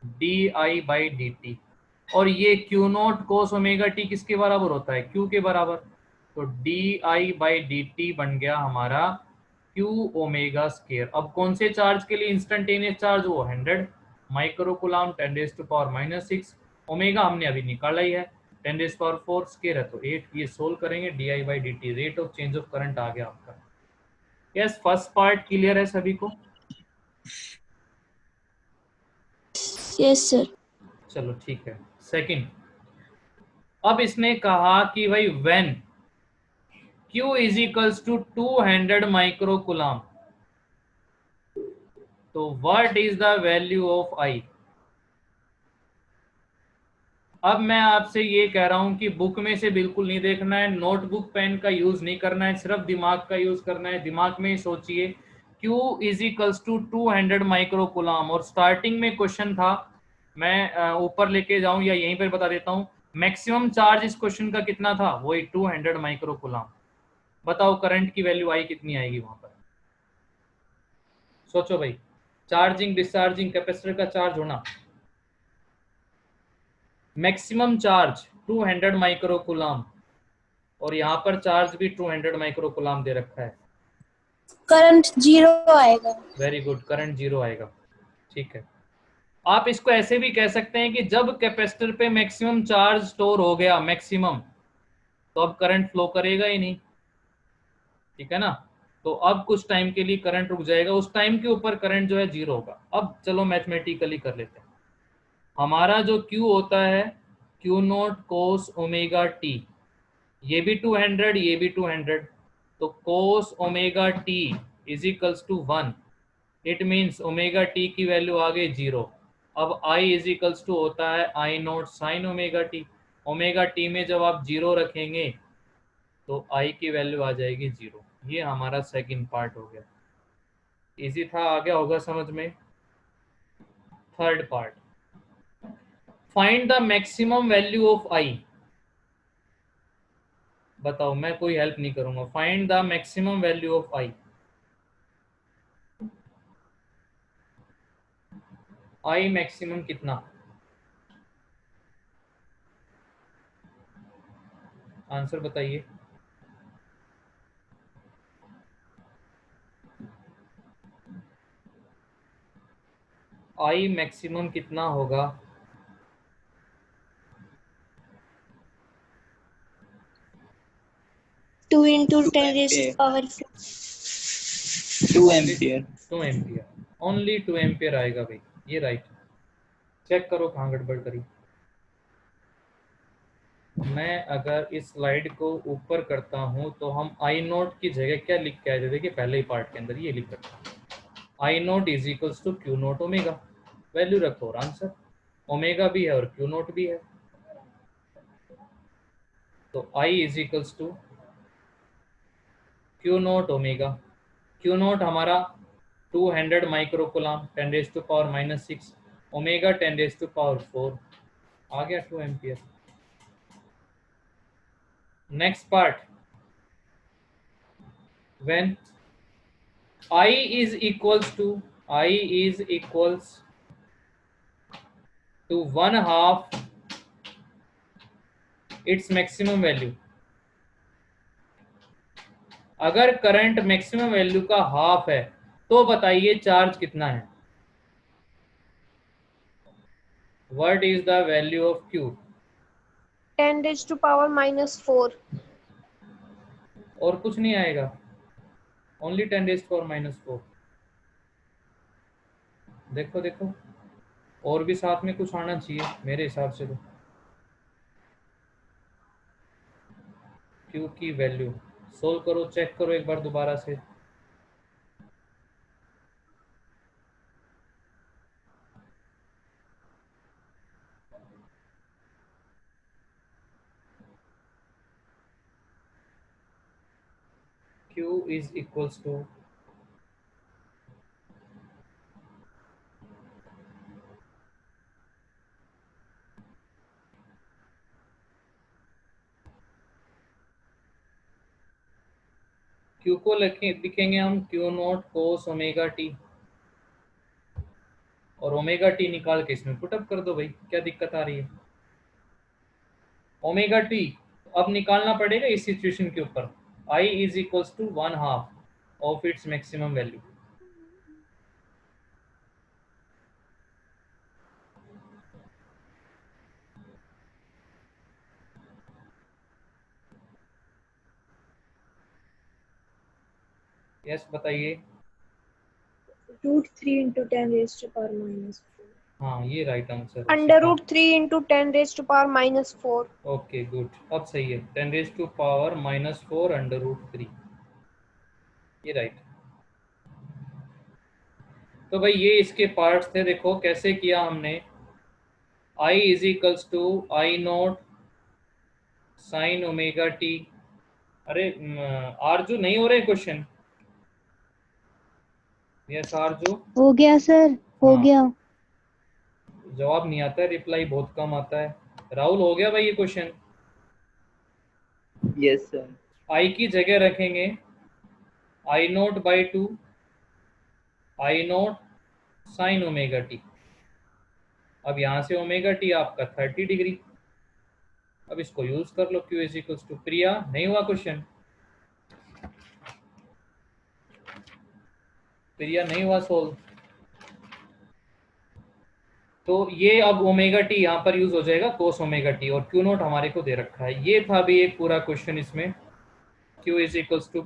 [SPEAKER 1] D I by D t, और ये Q not cos omega T किसके बराबर होता है, क्यू के बराबर, तो D I by D T बन गया हमारा क्यू ओमेगा स्क्वायर। अब कौन से चार्ज के लिए इंस्टेंटेनियस चार्ज, वो 100 माइक्रोकूलम 10⁻⁻⁶, ओमेगा हमने अभी निकाला ही है 10⁻⁴, स्क्वायर है तो 8, ये सोल्व करेंगे D I by D T, rate of change of current आ गया आपका। यस, फर्स्ट पार्ट क्लियर है सभी को?
[SPEAKER 3] Yes sir.
[SPEAKER 1] चलो ठीक है। सेकंड, अब इसने कहा कि भाई when Q is equals to 200 microcoulomb, तो what is the value of I। अब मैं आपसे ये कह रहा हूं कि बुक में से बिल्कुल नहीं देखना है, नोटबुक पेन का यूज नहीं करना है, सिर्फ दिमाग का यूज करना है। दिमाग में ही सोचिए Q is equals to 200 microcoulomb, और स्टार्टिंग में क्वेश्चन था, मैं ऊपर लेके जाऊं या यहीं पर बता देता हूं, मैक्सिमम चार्ज इस क्वेश्चन का कितना था, वही 200 माइक्रोकूलम। बताओ करंट की वैल्यू आई कितनी आएगी वहां पर, सोचो भाई। चार्जिंग डिस्चार्जिंग कैपेसिटर का चार्ज होना, मैक्सिमम चार्ज 200 माइक्रोकूलम, और यहाँ पर चार्ज भी 200 माइक्रोकूलम दे रखा है।
[SPEAKER 6] करंट 0 आएगा।
[SPEAKER 1] वेरी गुड, करंट 0 आएगा। ठीक है, आप इसको ऐसे भी कह सकते हैं कि जब कैपेसिटर पे मैक्सिमम चार्ज स्टोर हो गया, मैक्सिमम, तो अब करंट फ्लो करेगा ही नहीं, ठीक है ना। तो अब कुछ टाइम के लिए करंट रुक जाएगा, उस टाइम के ऊपर करंट जो है 0 होगा। अब चलो मैथमेटिकली कर लेते हैं। हमारा जो Q होता है Q naught cos omega T, ये भी 200 ये भी 200, तो cos omega t is equals to 1। It means omega t की वैल्यू आ गई 0। अब I इज इक्वल्स टू होता है I naught sine omega t. Omega T में जब आप 0 रखेंगे तो I की वैल्यू आ जाएगी 0। ये हमारा सेकंड पार्ट हो गया, इजी था, आ गया होगा समझ में। Third part, find the maximum value of I। बताओ, मैं कोई हेल्प नहीं करूंगा। Find the maximum value of I। I maximum कितना? आंसर बताइए। I मैक्सिमम कितना होगा?
[SPEAKER 3] 2 into
[SPEAKER 2] 2
[SPEAKER 3] 10 raised to
[SPEAKER 2] ampere.
[SPEAKER 3] power
[SPEAKER 2] 2 ampere.
[SPEAKER 1] 2 ampere, only 2 ampere आएगा भाई, ये राइट। चेक करो कहाँ गड़बड़ करी। मैं अगर इस स्लाइड को ऊपर करता हूं तो हम आई नोट की जगह क्या लिख के आए थे? देखिए पहले ही पार्ट के अंदर ये लिख रखा, I not is equals to Q not omega. Value रखो और आंसर, ओमेगा भी है और क्यू नोट भी है, तो I is equals to Q not omega. Q not हमारा 200 microcoulomb 10 raise to power -6, omega 10 raise to power 4, आ गया 2 ampere. Next part, when I is equals to 1/2 its maximum value। अगर करंट मैक्सिमम वैल्यू का half है तो बताइए charge कितना है? What is the value of Q?
[SPEAKER 5] 10 raised to power -4।
[SPEAKER 1] और कुछ नहीं आएगा, ओनली 10 रेज़ टू पावर -4। देखो देखो, और भी साथ में कुछ आना चाहिए मेरे हिसाब से। तो Q की वैल्यू सोल्व करो, चेक करो एक बार दोबारा से। Q is equals to Q को लिखेंगे हम Q naught cos omega T, और ओमेगा टी निकाल के इसमें पुटअप कर दो भाई, क्या दिक्कत आ रही है? ओमेगा टी अब निकालना पड़ेगा इस सिचुएशन के ऊपर। I is equals to 1/2 of its maximum value. Yes बताइए।
[SPEAKER 5] √3 into 10 raised to power -4।
[SPEAKER 1] हाँ ये राइट आंसर है।
[SPEAKER 5] √3 into 10 raised to power -4।
[SPEAKER 1] Okay good, अब सही है। 10 रेज़ टू पावर -4 √3, ये राइट। तो भाई ये इसके पार्ट्स थे। देखो कैसे किया हमने। I is equals to I not sine omega t. अरे आरजू नहीं हो रहे क्वेश्चन? यस आरजू,
[SPEAKER 4] हो गया सर, हो
[SPEAKER 1] हाँ।
[SPEAKER 4] गया।
[SPEAKER 1] जवाब नहीं आता है, रिप्लाई बहुत कम आता है। राहुल हो गया भाई ये क्वेश्चन?
[SPEAKER 2] Yes sir.
[SPEAKER 1] I की जगह रखेंगे I not by 2 I not sine omega T. अब यहाँ से ओमेगा टी आपका 30 डिग्री। अब इसको यूज कर लो, Q इज इक्वल्स टू। प्रिया नहीं हुआ क्वेश्चन? प्रिया नहीं हुआ सोल्व? तो ये अब ओमेगा टी यहाँ पर यूज हो जाएगा कोस ओमेगा टी, और Q नोट हमारे को दे रखा है। ये था भी एक पूरा क्वेश्चन इसमें। Q is equals to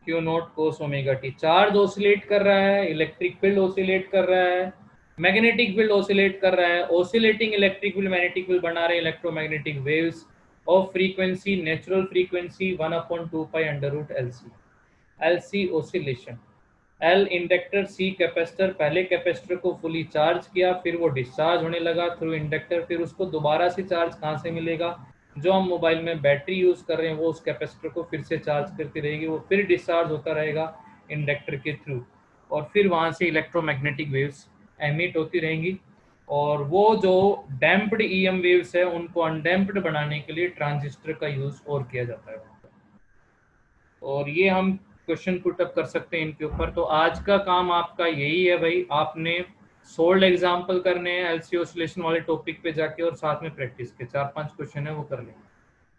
[SPEAKER 1] Q not cos omega t. Charge oscillate कर रहा है, इलेक्ट्रिक फील्ड ऑसिलेट कर रहा है, मैग्नेटिक फील्ड ऑसिलेट कर रहा है। Oscillating electric field magnetic field बना रहे electromagnetic waves of frequency natural frequency 1/2 pi under root LC। LC oscillation. L inductor, C capacitor. पहले कैपेसिटर को फुली चार्ज किया, फिर वो डिस्चार्ज होने लगा थ्रू इंडक्टर, फिर उसको दोबारा से चार्ज कहाँ से मिलेगा? जो हम मोबाइल में बैटरी यूज कर रहे हैं वो उस कैपेसिटर को फिर से चार्ज करती रहेगी, वो फिर डिस्चार्ज होता रहेगा इंडक्टर के थ्रू, और फिर वहाँ से इलेक्ट्रोमैग्नेटिक वेव्स एमिट होती रहेंगी, और वो जो डैम्प्ड EM वेव्स है उनको अनडैम्प्ड बनाने के लिए ट्रांजिस्टर का यूज और किया जाता है। और ये हम क्वेश्चन पुट अप कर सकते हैं इनके ऊपर। तो आज का काम आपका यही है भाई, आपने सोल्ड एग्जाम्पल करने हैं LC ऑसिलेशन वाले टॉपिक पे जाके, और साथ में प्रैक्टिस के 4-5 क्वेश्चन है वो कर लेंगे।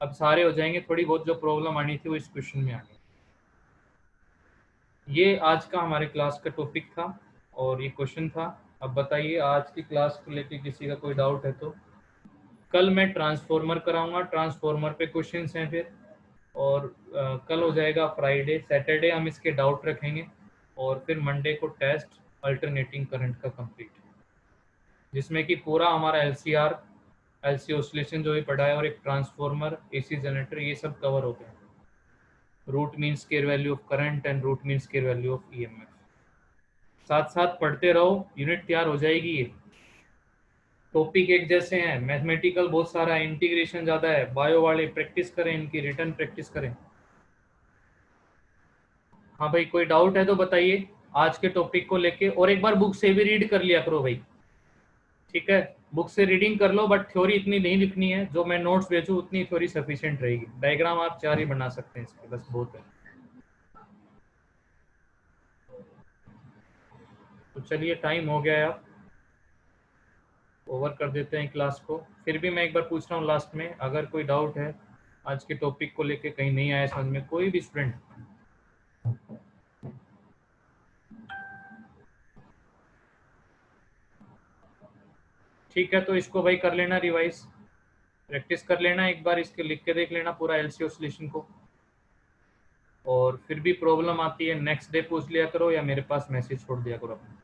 [SPEAKER 1] अब सारे हो जाएंगे, थोड़ी बहुत जो प्रॉब्लम आनी थी वो इस क्वेश्चन में आ गई। ये आज का हमारे क्लास का टॉपिक था और ये क्वेश्चन था। अब बताइए आज की क्लास को लेके किसी का कोई डाउट है तो। कल मैं ट्रांसफॉर्मर कराऊंगा, ट्रांसफॉर्मर पे क्वेश्चंस हैं फिर, और कल हो जाएगा फ्राइडे, सैटरडे हम इसके डाउट रखेंगे, और फिर मंडे को टेस्ट अल्टरनेटिंग करंट का कंप्लीट, जिसमें कि पूरा हमारा LC ऑसिलेशन जो भी पढ़ा है और एक ट्रांसफॉर्मर, AC जनरेटर, ये सब कवर हो गया। Root mean square value of current and root mean square value of EMF। साथ साथ पढ़ते रहो, यूनिट तैयार हो जाएगी। ये टॉपिक एक जैसे हैं, मैथमेटिकल बहुत सारा है, इंटीग्रेशन ज़्यादा है। बायो वाले प्रैक्टिस करें, इनकी रिटर्न प्रैक्टिस करें। हाँ भाई, कोई डाउट है तो बताइए आज के टॉपिक को लेके, और एक बार बुक से भी रीड कर लिया करो भाई, ठीक है? बुक से रीडिंग कर लो, बट थ्योरी इतनी नहीं लिखनी है, जो मैं नोट्स भेजूँ उतनी थ्योरी सफिशिएंट रहेगी। डायग्राम आप 4 ही बना सकते हैं इसके, बस बहुत है। तो चलिए टाइम हो गया है, अब ओवर कर देते हैं क्लास को। फिर भी मैं एक बार पूछ रहा हूँ लास्ट में, अगर कोई डाउट है आज के टॉपिक को लेके, कहीं नहीं आया समझ में, कोई भी स्टूडेंट, ठीक है? तो इसको भाई कर लेना रिवाइज, प्रैक्टिस कर लेना, एक बार इसके लिख के देख लेना पूरा LC ऑसिलेशन को, और फिर भी प्रॉब्लम आती है नेक्स्ट डे पूछ लिया करो या मेरे पास मैसेज छोड़ दिया करो अपना।